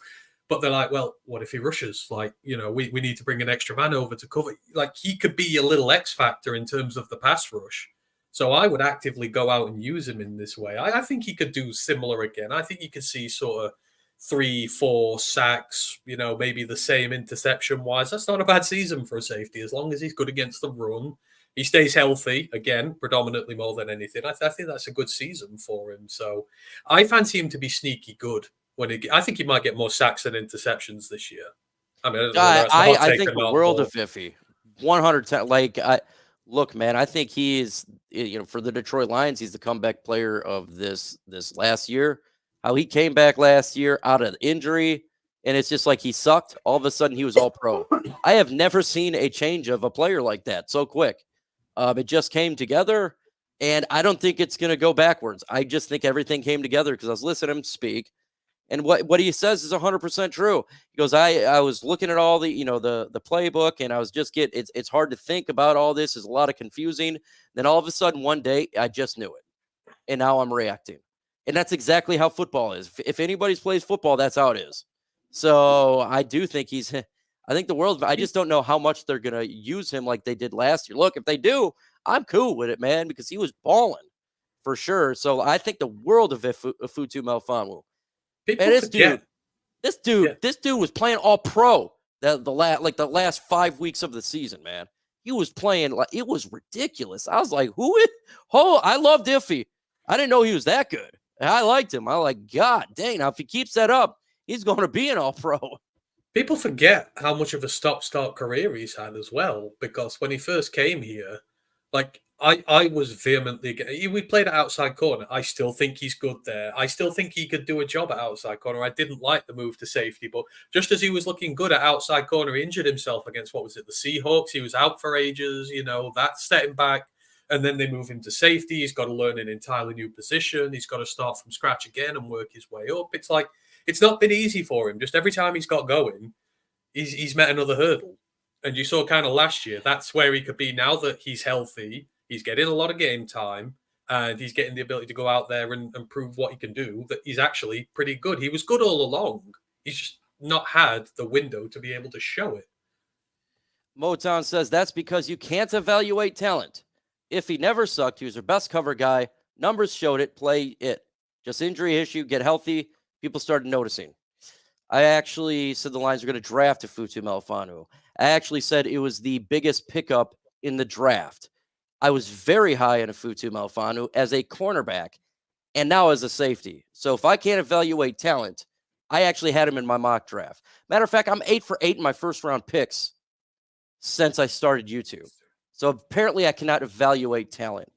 But they're like, well, what if he rushes? Like, we need to bring an extra man over to cover. Like, he could be a little X factor in terms of the pass rush. So I would actively go out and use him in this way. I think he could do similar again. I think you could see sort of 3-4 sacks, maybe the same interception wise. That's not a bad season for a safety as long as he's good against the run. He stays healthy, again, predominantly more than anything. I think that's a good season for him. So I fancy him to be sneaky good. I think he might get more sacks than interceptions this year. I mean, I think the world of Iffy, 110. Like, look, man, I think he is, for the Detroit Lions, he's the comeback player of this last year. How he came back last year out of injury, and it's just like he sucked. All of a sudden, he was all pro. I have never seen a change of a player like that so quick. It just came together, and I don't think it's going to go backwards. I just think everything came together because I was listening to him speak, and what he says is 100% true. He goes, I was looking at all the the playbook, and I was just it's hard to think about all this. There's a lot of confusing. Then all of a sudden, one day, I just knew it, and now I'm reacting. And that's exactly how football is. If anybody plays football, that's how it is. So I do think I think the world, I just don't know how much they're going to use him like they did last year. Look, if they do, I'm cool with it, man, because he was balling. for sure. So I think the world of Futu Melifonwu. People And forget. this dude was playing all pro the last 5 weeks of the season, man. He was playing like it was ridiculous. I was like, I loved Iffy. I didn't know he was that good. And I liked him. I was like, God dang, now if he keeps that up, he's going to be an all pro. People forget how much of a stop-start career he's had as well, because when he first came here, like I was vehemently we played at outside corner. I still think he's good there. I still think he could do a job at outside corner. I didn't like the move to safety, but just as he was looking good at outside corner, he injured himself against what was it, the Seahawks. He was out for ages, that set him back. And then they move him to safety. He's got to learn an entirely new position. He's got to start from scratch again and work his way up. It's like it's not been easy for him. Just every time he's got going, he's met another hurdle. And you saw kind of last year, that's where he could be now that he's healthy. He's getting a lot of game time and he's getting the ability to go out there and prove what he can do, that he's actually pretty good. He was good all along. He's just not had the window to be able to show it. Motown says that's because you can't evaluate talent. If he never sucked, he was their best cover guy. Numbers showed it. Play it. Just injury issue. Get healthy. People started noticing. I actually said the Lions were going to draft Futu Melifonwu. I actually said it was the biggest pickup in the draft. I was very high on Futu Melifonwu as a cornerback and now as a safety. So if I can't evaluate talent, I actually had him in my mock draft. Matter of fact, I'm 8 for 8 in my first round picks since I started YouTube. So apparently I cannot evaluate talent.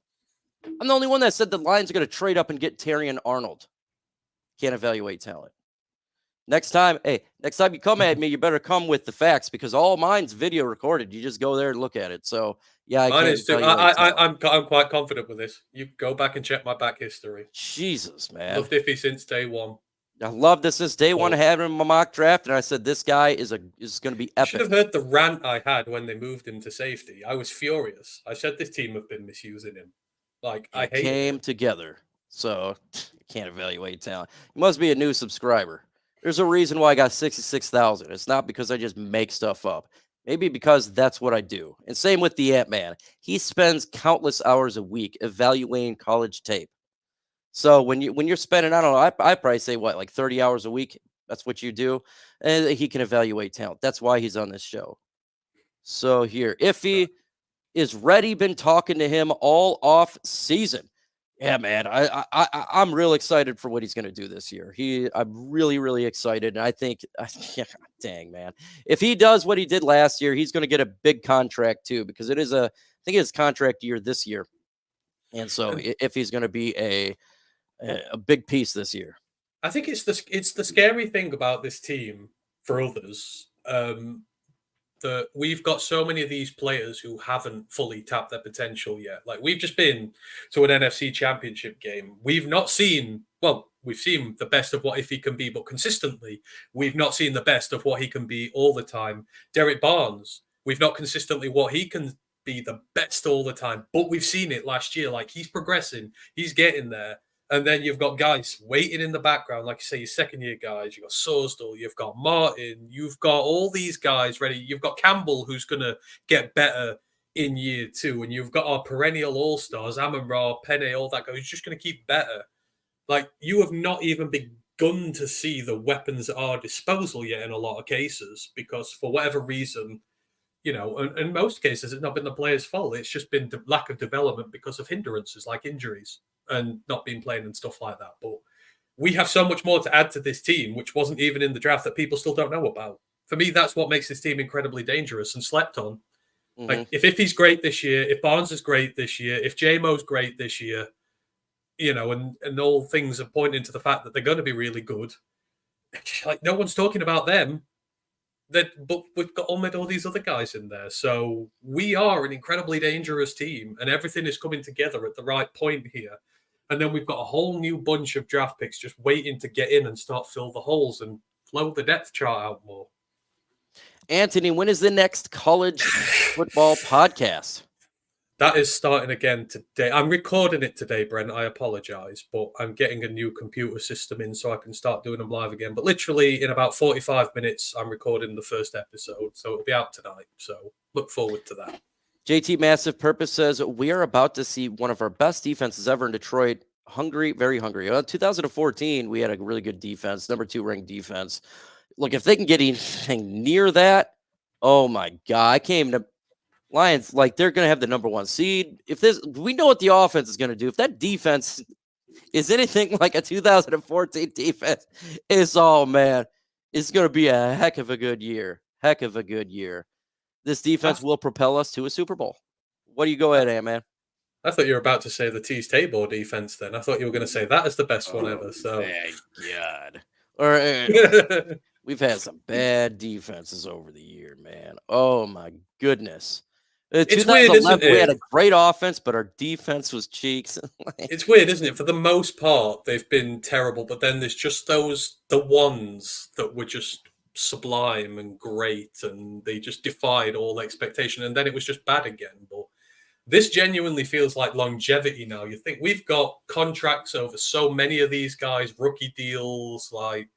I'm the only one that said the Lions are going to trade up and get Terrion Arnold. Can't evaluate talent. Next time you come at me, you better come with the facts because all mine's video recorded. You just go there and look at it. So yeah, Mine is too. I'm quite confident with this. You go back and check my back history. Jesus, man. Loved Iffy since day one. I love this since day one. I had him in my mock draft, and I said this guy is going to be epic. You should have heard the rant I had when they moved him to safety. I was furious. I said this team have been misusing him. Like I hate came together. So can't evaluate talent. You must be a new subscriber. There's a reason why I got 66,000. It's not because I just make stuff up. Maybe because that's what I do. And same with the Ant-Man. He spends countless hours a week evaluating college tape. So when you're spending, I don't know, I probably say what, like 30 hours a week. That's what you do. And he can evaluate talent. That's why he's on this show. So here, Iffy is ready. Been talking to him all off season. Yeah, man, I'm real excited for what he's going to do this year. I'm really, really excited. And I think, dang, man, if he does what he did last year, he's going to get a big contract too, because I think it's contract year this year. And so if he's going to be a big piece this year. I think it's the scary thing about this team for others. That we've got so many of these players who haven't fully tapped their potential yet. Like we've just been to an NFC championship game. We've seen the best of what Iffy can be, but consistently, we've not seen the best of what he can be all the time. Derek Barnes, we've not consistently what he can be the best all the time, but we've seen it last year. Like he's progressing, he's getting there. And then you've got guys waiting in the background, like you say, your second-year guys. You've got Sorsdal, you've got Martin, you've got all these guys ready. You've got Campbell, who's going to get better in year 2. And you've got our perennial all-stars, Amon-Ra, Penne, all that guy, who's just going to keep better. Like, you have not even begun to see the weapons at our disposal yet in a lot of cases, because for whatever reason, in most cases, it's not been the player's fault. It's just been the lack of development because of hindrances like injuries and not being playing and stuff like that. But we have so much more to add to this team, which wasn't even in the draft, that people still don't know about. For me, that's what makes this team incredibly dangerous and slept on. Mm-hmm. Like, if Iffy's great this year, if Barnes is great this year, if JMO's great this year, and all things are pointing to the fact that they're going to be really good, like, no one's talking about them. But we've got all these other guys in there. So we are an incredibly dangerous team, and everything is coming together at the right point here. And then we've got a whole new bunch of draft picks just waiting to get in and start fill the holes and flow the depth chart out more. Anthony, when is the next college football podcast? That is starting again today. I'm recording it today, Brent. I apologize, but I'm getting a new computer system in so I can start doing them live again. But literally in about 45 minutes, I'm recording the first episode. So it'll be out tonight. So look forward to that. JT Massive Purpose says, we are about to see one of our best defenses ever in Detroit. Hungry, very hungry. 2014, we had a really good defense, number 2 ranked defense. Look, if they can get anything near that, oh my God, I came to Lions, like they're going to have the number 1 seed. We know what the offense is going to do. If that defense is anything like a 2014 defense, it's man, it's going to be a heck of a good year. Heck of a good year. This defense will propel us to a Super Bowl. What do you go ahead, man? I thought you were about to say the Tease Tabor defense then. I thought you were going to say that is the best one ever. So, my God. We've had some bad defenses over the year, man. Oh, my goodness. It's weird, isn't it? We had a great offense, but our defense was cheeks. It's weird, isn't it? For the most part, they've been terrible, but then there's just the ones that were just sublime and great, and they just defied all expectation, and then it was just bad again. But this genuinely feels like longevity now. You think we've got contracts over so many of these guys, rookie deals, like,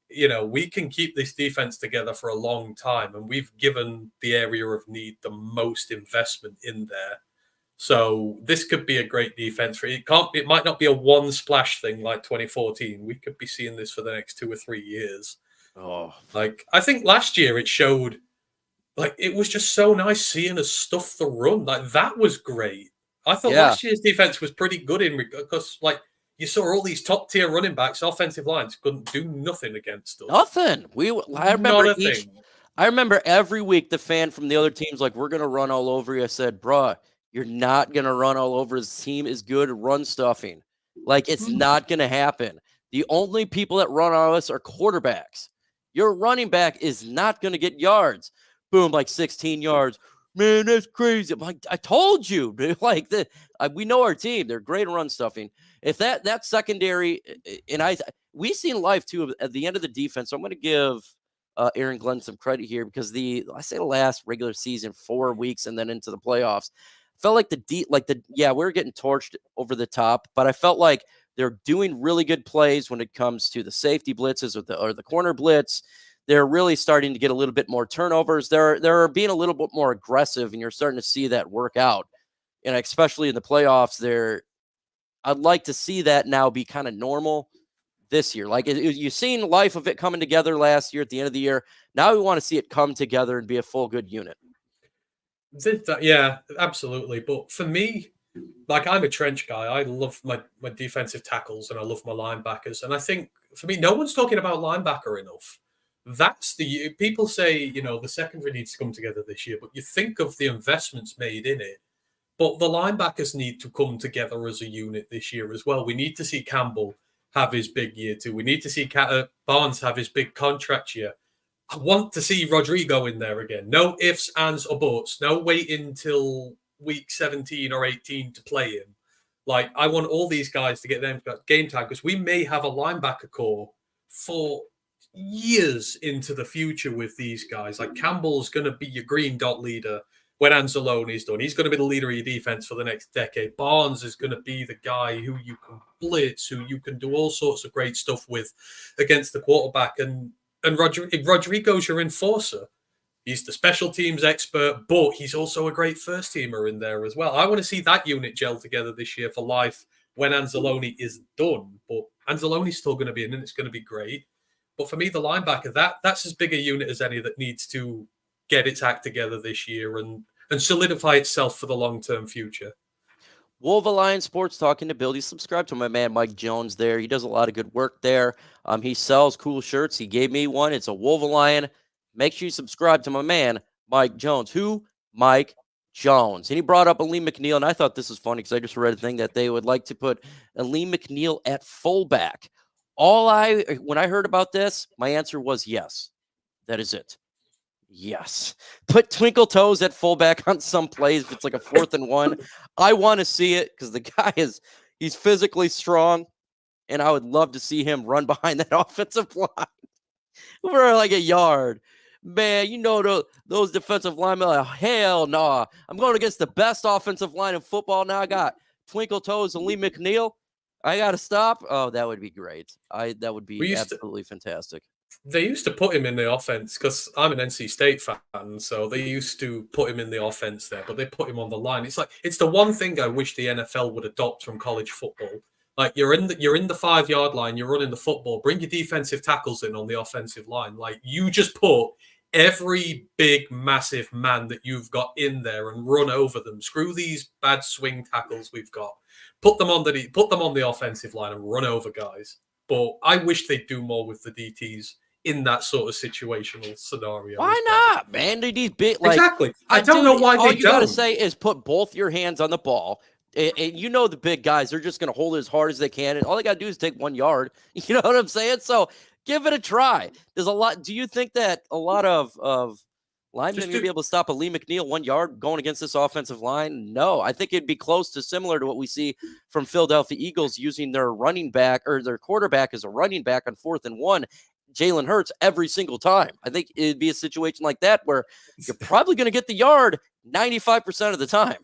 we can keep this defense together for a long time, and we've given the area of need the most investment in there. So this could be a great defense for it. It might not be a one splash thing like 2014. We could be seeing this for the next 2 or 3 years. Oh, like I think last year it showed, like it was just so nice seeing us stuff the run. Like that was great. I thought last year's defense was pretty good because like you saw all these top tier running backs, offensive lines couldn't do nothing against us. Nothing. I remember every week the fan from the other teams like, we're gonna run all over you. I said, bruh, you're not gonna run all over. His team is good at run stuffing. Like it's not gonna happen. The only people that run on us are quarterbacks. Your running back is not gonna get yards. Boom, like 16 yards. Man, that's crazy. I'm like, I told you, dude. Like we know our team. They're great at run stuffing. If that secondary, and we seen life too at the end of the defense. So I'm going to give Aaron Glenn some credit here because the last regular season 4 weeks and then into the playoffs felt like we were getting torched over the top, but I felt like they're doing really good plays when it comes to the safety blitzes or the corner blitz. They're really starting to get a little bit more turnovers. They're being a little bit more aggressive, and you're starting to see that work out. And especially in the playoffs, I'd like to see that now be kind of normal this year. Like you've seen life of it coming together last year at the end of the year. Now we want to see it come together and be a full good unit. Yeah, absolutely. But for me, like I'm a trench guy. I love my defensive tackles and I love my linebackers. And I think for me, no one's talking about linebacker enough. People say, the secondary needs to come together this year, but you think of the investments made in it. But the linebackers need to come together as a unit this year as well. We need to see Campbell have his big year too. We need to see Barnes have his big contract year. I want to see Rodrigo in there again. No ifs, ands, or buts. No waiting until week 17 or 18 to play him. Like, I want all these guys to get them game time because we may have a linebacker core for years into the future with these guys. Like, Campbell's going to be your green dot leader when Anzalone's done. He's going to be the leader of your defense for the next decade. Barnes is going to be the guy who you can blitz, who you can do all sorts of great stuff with against the quarterback. And Rodrigo's your enforcer. He's the special teams expert, but he's also a great first teamer in there as well. I want to see that unit gel together this year for life when Anzalone is done. But Anzalone's still going to be in, and it's going to be great. But for me, the linebacker, that's as big a unit as any that needs to get its act together this year and solidify itself for the long-term future. Wolf Alliance Sports talking to Bill. You subscribe to my man Mike Jones there. He does a lot of good work there. He sells cool shirts. He gave me one. It's a Wolf Alliance. Make sure you subscribe to my man Mike Jones. Who? Mike Jones. And he brought up Aleem McNeil, and I thought this was funny because I just read a thing that they would like to put Aleem McNeil at fullback. When I heard about this, my answer was yes. That is it. Yes. Put Twinkle Toes at fullback on some plays if it's like a 4th and 1. I want to see it because the guy he's physically strong, and I would love to see him run behind that offensive line for like a yard. Man, those defensive linemen, like, hell no. Nah. I'm going against the best offensive line in football now. I got Twinkle Toes and Lee McNeil. I got to stop. Oh, that would be great. That would be absolutely fantastic. They used to put him in the offense because I'm an NC State fan, so they used to put him in the offense there, but they put him on the line. It's like it's the one thing I wish the NFL would adopt from college football. Like you're in the 5 yard line, you're running the football. Bring your defensive tackles in on the offensive line. Like you just put every big, massive man that you've got in there and run over them. Screw these bad swing tackles we've got. Put them on the offensive line and run over guys. But I wish they'd do more with the DTs in that sort of situational scenario. Why not, man? These big, like, exactly. I don't know why all they you don't. gotta say is put both your hands on the ball. And you know the big guys, they're just going to hold it as hard as they can. And all they got to do is take 1 yard. You know what I'm saying? So give it a try. There's a lot. Do you think that a lot of linemen are going to be able to stop a Lee McNeil 1 yard going against this offensive line? No. I think it'd be close to similar to what we see from Philadelphia Eagles using their running back or their quarterback as a running back on 4th and 1. Jalen Hurts every single time. I think it'd be a situation like that where you're probably going to get the yard 95% of the time.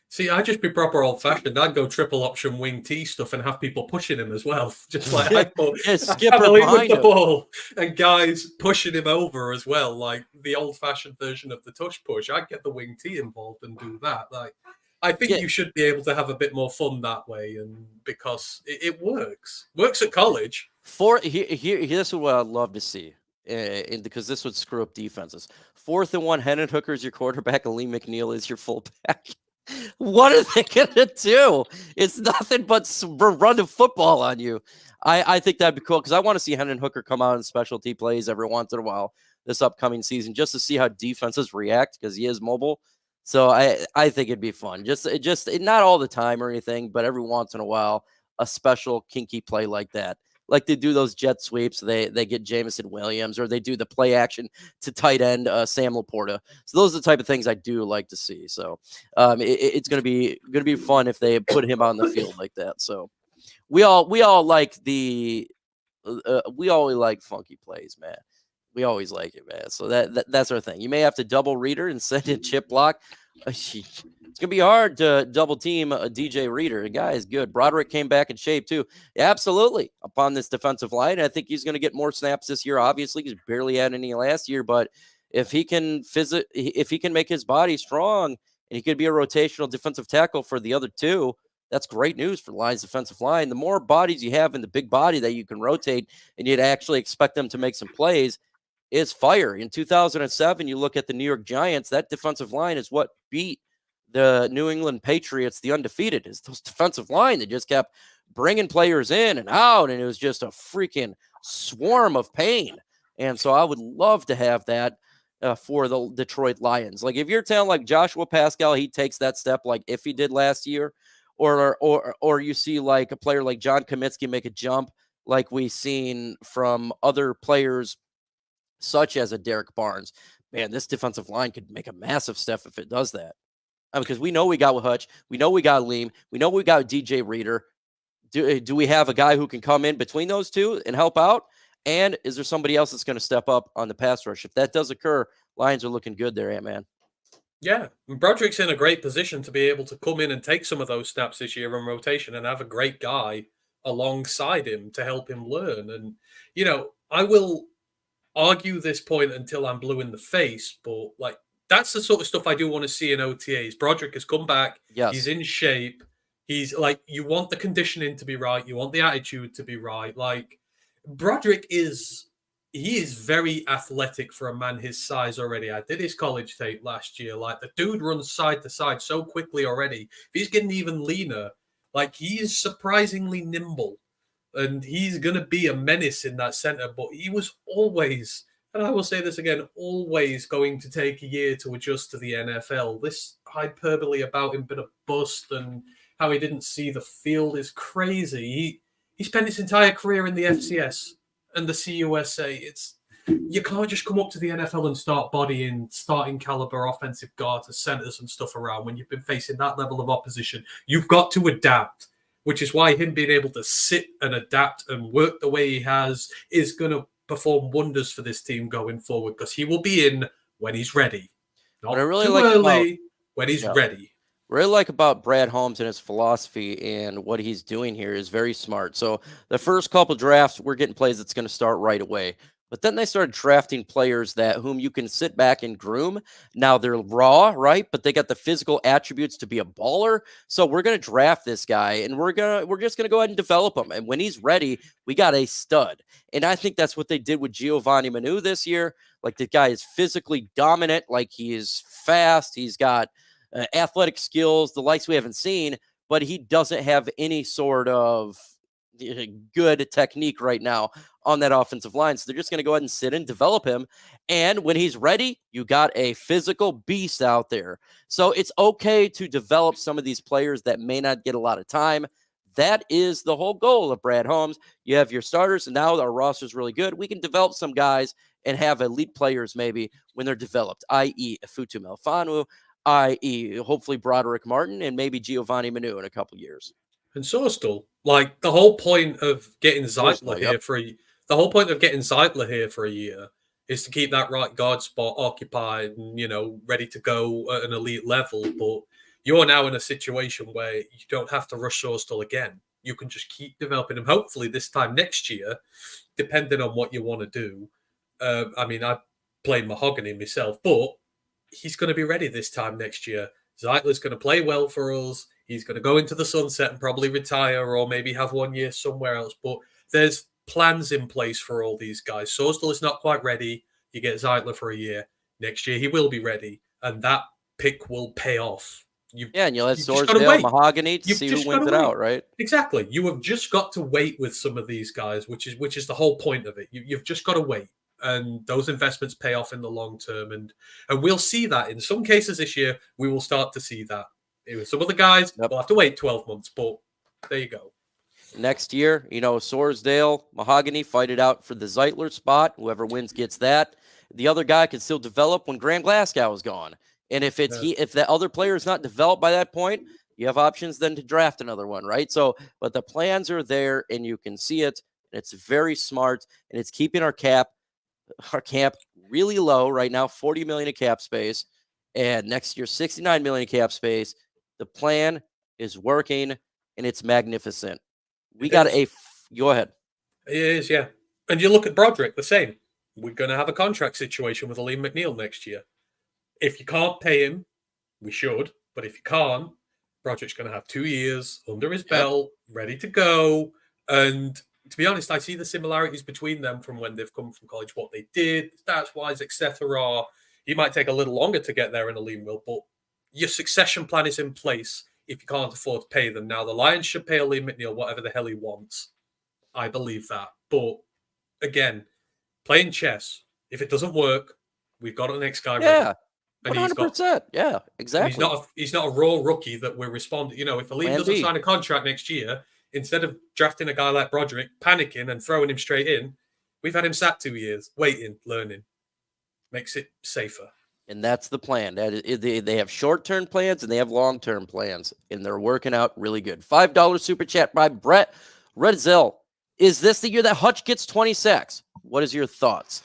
See, I'd just be proper old-fashioned. I'd go triple option wing T stuff and have people pushing him as well. Just like I put Skipper with the ball and guys pushing him over as well, like the old-fashioned version of the tush push. I'd get the wing T involved and do that. Like, I think you should be able to have a bit more fun that way, and because it works at college. Here, this is what I'd love to see, because this would screw up defenses. 4th and 1, Hendon Hooker is your quarterback, and Lee McNeil is your fullback. What are they gonna do? It's nothing but run the football on you. I think that'd be cool because I want to see Hendon Hooker come out in specialty plays every once in a while this upcoming season just to see how defenses react because he is mobile. So I think it'd be fun. Just not all the time or anything, but every once in a while, a special kinky play like that. Like they do those jet sweeps, they get Jameson Williams, or they do the play action to tight end Sam Laporta. So those are the type of things I do like to see. So it's gonna be fun if they put him on the field like that. So we all like we always like funky plays, man. We always like it, man. So that's our thing. You may have to double Reader and send in chip block. It's going to be hard to double team a DJ Reader. The guy is good. Broderick came back in shape too. Yeah, absolutely. Upon this defensive line, I think he's going to get more snaps this year. Obviously, he's barely had any last year, but if he can make his body strong and he could be a rotational defensive tackle for the other two, that's great news for the Lions defensive line. The more bodies you have in the big body that you can rotate and you'd actually expect them to make some plays is fire. In 2007, you look at the New York Giants, that defensive line is what beat the New England Patriots, the undefeated, is those defensive line that just kept bringing players in and out, and it was just a freaking swarm of pain. And so I would love to have that for the Detroit Lions. Like if you're telling like Joshua Pascal, he takes that step like Iffy did last year, or you see like a player like John Kaminsky make a jump like we've seen from other players such as a Derek Barnes, man, this defensive line could make a massive step if it does that. Because we know we got Hutch, we know we got Leem, we know we got DJ Reader. Do we have a guy who can come in between those two and help out? And is there somebody else that's going to step up on the pass rush? If that does occur, Lions are looking good there, Ant-Man. Yeah, Broderick's in a great position to be able to come in and take some of those snaps this year in rotation and have a great guy alongside him to help him learn. And, I will argue this point until I'm blue in the face, but like that's the sort of stuff I do want to see in OTAs. Broderick has come back. Yes. He's in shape. He's like, you want the conditioning to be right. You want the attitude to be right. Like Broderick is very athletic for a man his size already. I did his college tape last year. Like the dude runs side to side so quickly already. If he's getting even leaner, like he is surprisingly nimble. And he's going to be a menace in that center, but he was always, and I will say this again, always going to take a year to adjust to the NFL. This hyperbole about him being a bust and how he didn't see the field is crazy. He spent his entire career in the FCS and the CUSA. You can't just come up to the NFL and start bodying starting caliber offensive guards and centers and stuff around when you've been facing that level of opposition. You've got to adapt. Which is why him being able to sit and adapt and work the way he has is going to perform wonders for this team going forward because he will be in when he's ready. Not too early, when he's ready. What I like about Brad Holmes and his philosophy and what he's doing here is very smart. So the first couple drafts, we're getting plays that's going to start right away. But then they started drafting players that whom you can sit back and groom. Now they're raw, right? But they got the physical attributes to be a baller. So we're going to draft this guy and we're just going to go ahead and develop him. And when he's ready, we got a stud. And I think that's what they did with Giovanni Manu this year. Like, the guy is physically dominant. Like, he is fast. He's got athletic skills, the likes we haven't seen, but he doesn't have any sort of good technique right now on that offensive line. So they're just going to go ahead and sit and develop him. And when he's ready, you got a physical beast out there. So it's okay to develop some of these players that may not get a lot of time. That is the whole goal of Brad Holmes. You have your starters, and now our roster is really good. We can develop some guys and have elite players maybe when they're developed, i.e. Afutu Melifonwu, i.e. hopefully Broderick Martin, and maybe Giovanni Manu in a couple years. And Sorstal, like, the whole point of getting Zeitler Yep. here for a year is to keep that right guard spot occupied and, you know, ready to go at an elite level. But you're now in a situation where you don't have to rush Sorstal again. You can just keep developing him. Hopefully this time next year, depending on what you want to do. I mean, I played Mahogany myself, but he's going to be ready this time next year. Zeitler's going to play well for us. He's going to go into the sunset and probably retire or maybe have 1 year somewhere else. But there's plans in place for all these guys. Sorstal is not quite ready. You get Zeitler for a year. Next year, he will be ready. And that pick will pay off. And you'll have Sorsdale, Mahogany to see who wins it out, right? Exactly. You have just got to wait with some of these guys, which is the whole point of it. You've just got to wait. And those investments pay off in the long term. And we'll see that. In some cases this year, we will start to see that. With some of the guys, we'll have to wait 12 months, but there you go. Next year, you know, Sorsdale, Mahogany fight it out for the Zeitler spot. Whoever wins gets that. The other guy can still develop when Graham Glasgow is gone. And if if the other player is not developed by that point, you have options then to draft another one, right? So, but the plans are there and you can see it. And it's very smart, and it's keeping our camp really low right now, 40 million in cap space, and next year 69 million in cap space. The plan is working, and it's magnificent. We got go ahead. It is, yeah. And you look at Broderick, the same. We're going to have a contract situation with Aleem McNeil next year. If you can't pay him, we should. But if you can't, Broderick's going to have 2 years under his belt, ready to go. And to be honest, I see the similarities between them from when they've come from college, what they did, stats-wise, etc. He might take a little longer to get there in Aleem will, but your succession plan is in place if you can't afford to pay them. Now, the Lions should pay Aleem McNeil whatever the hell he wants. I believe that. But, again, playing chess, if it doesn't work, we've got the next guy ready. 100%. Yeah, exactly. He's not a raw rookie that we're responding. You know, if Aleem doesn't sign a contract next year, instead of drafting a guy like Broderick, panicking and throwing him straight in, we've had him sat 2 years, waiting, learning. Makes it safer. And that's the plan. They have short-term plans and they have long-term plans, and they're working out really good. $5 super chat by Brett Redzel. Is this the year that Hutch gets 20 sacks? What is your thoughts?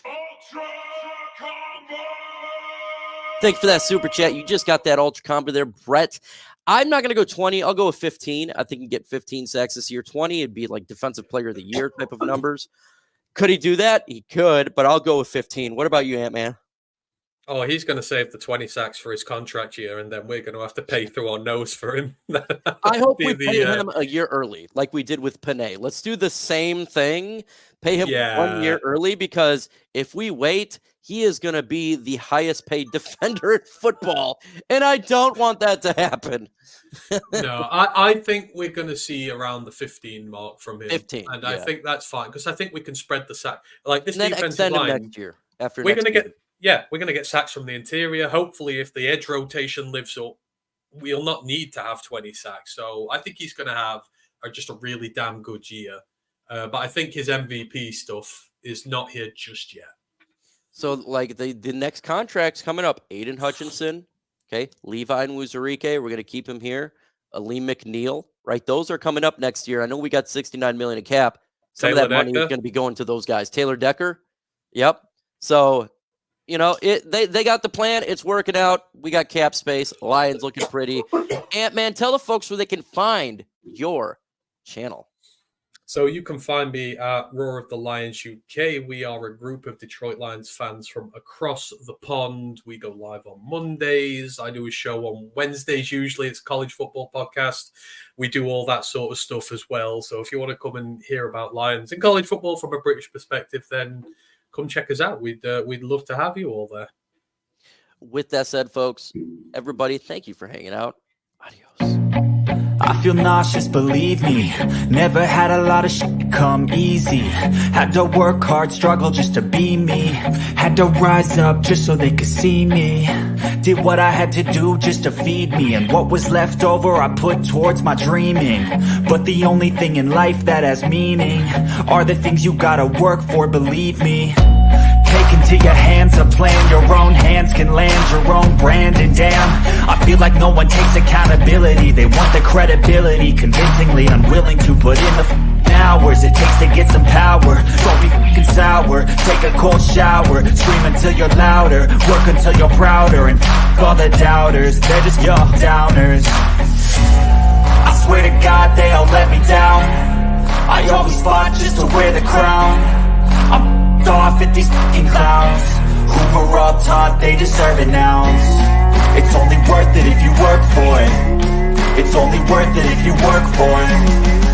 Thanks for that super chat. You just got that ultra combo there, Brett. I'm not going to go 20. I'll go with 15. I think he can get 15 sacks this year. 20, it'd be like defensive player of the year type of numbers. Could he do that? He could, but I'll go with 15. What about you, Ant-Man? Oh, he's going to save the 20 sacks for his contract year, and then we're going to have to pay through our nose for him. I hope we pay him a year early, like we did with Panay. Let's do the same thing. Pay him 1 year early, because if we wait, he is going to be the highest paid defender in football, and I don't want that to happen. No, I think we're going to see around the 15 mark from him. 15, and I think that's fine, because I think we can spread the sack. Like this and defensive line next year. We're going to get sacks from the interior. Hopefully, if the edge rotation lives up, we'll not need to have 20 sacks. So I think he's going to have just a really damn good year. But I think his MVP stuff is not here just yet. So, like, the next contract's coming up. Aiden Hutchinson, okay? Levi and Wuzurike, we're going to keep him here. Aleem McNeil, right? Those are coming up next year. I know we got $69 million in cap. Some of that money is going to be going to those guys. Taylor Decker, yep. So, you know, they got the plan. It's working out. We got cap space. Lions looking pretty. Ant-Man, tell the folks where they can find your channel. So you can find me at Roar of the Lions UK. We are a group of Detroit Lions fans from across the pond. We go live on Mondays. I do a show on Wednesdays. Usually it's college football podcast. We do all that sort of stuff as well. So if you want to come and hear about Lions and college football from a British perspective, then come check us out. We'd love to have you all there. With that said, folks, everybody, thank you for hanging out. Adios. I feel nauseous, believe me. Never had a lot of shit come easy. Had to work hard, struggle just to be me. Had to rise up just so they could see me. Did what I had to do just to feed me. And what was left over I put towards my dreaming. But the only thing in life that has meaning are the things you gotta work for, believe me. Take into your hands a plan. Your own hands can land your own brand. And damn, I feel like no one takes accountability. They want the credibility, convincingly unwilling to put in the hours it takes to get some power. Don't be fucking sour. Take a cold shower. Scream until you're louder. Work until you're prouder. And all the doubters, they're just your downers. I swear to God they all let me down. I always fought just to wear the crown. I'm off at these fucking clowns who were all taught they deserve an ounce. It's only worth it if you work for it. It's only worth it if you work for it.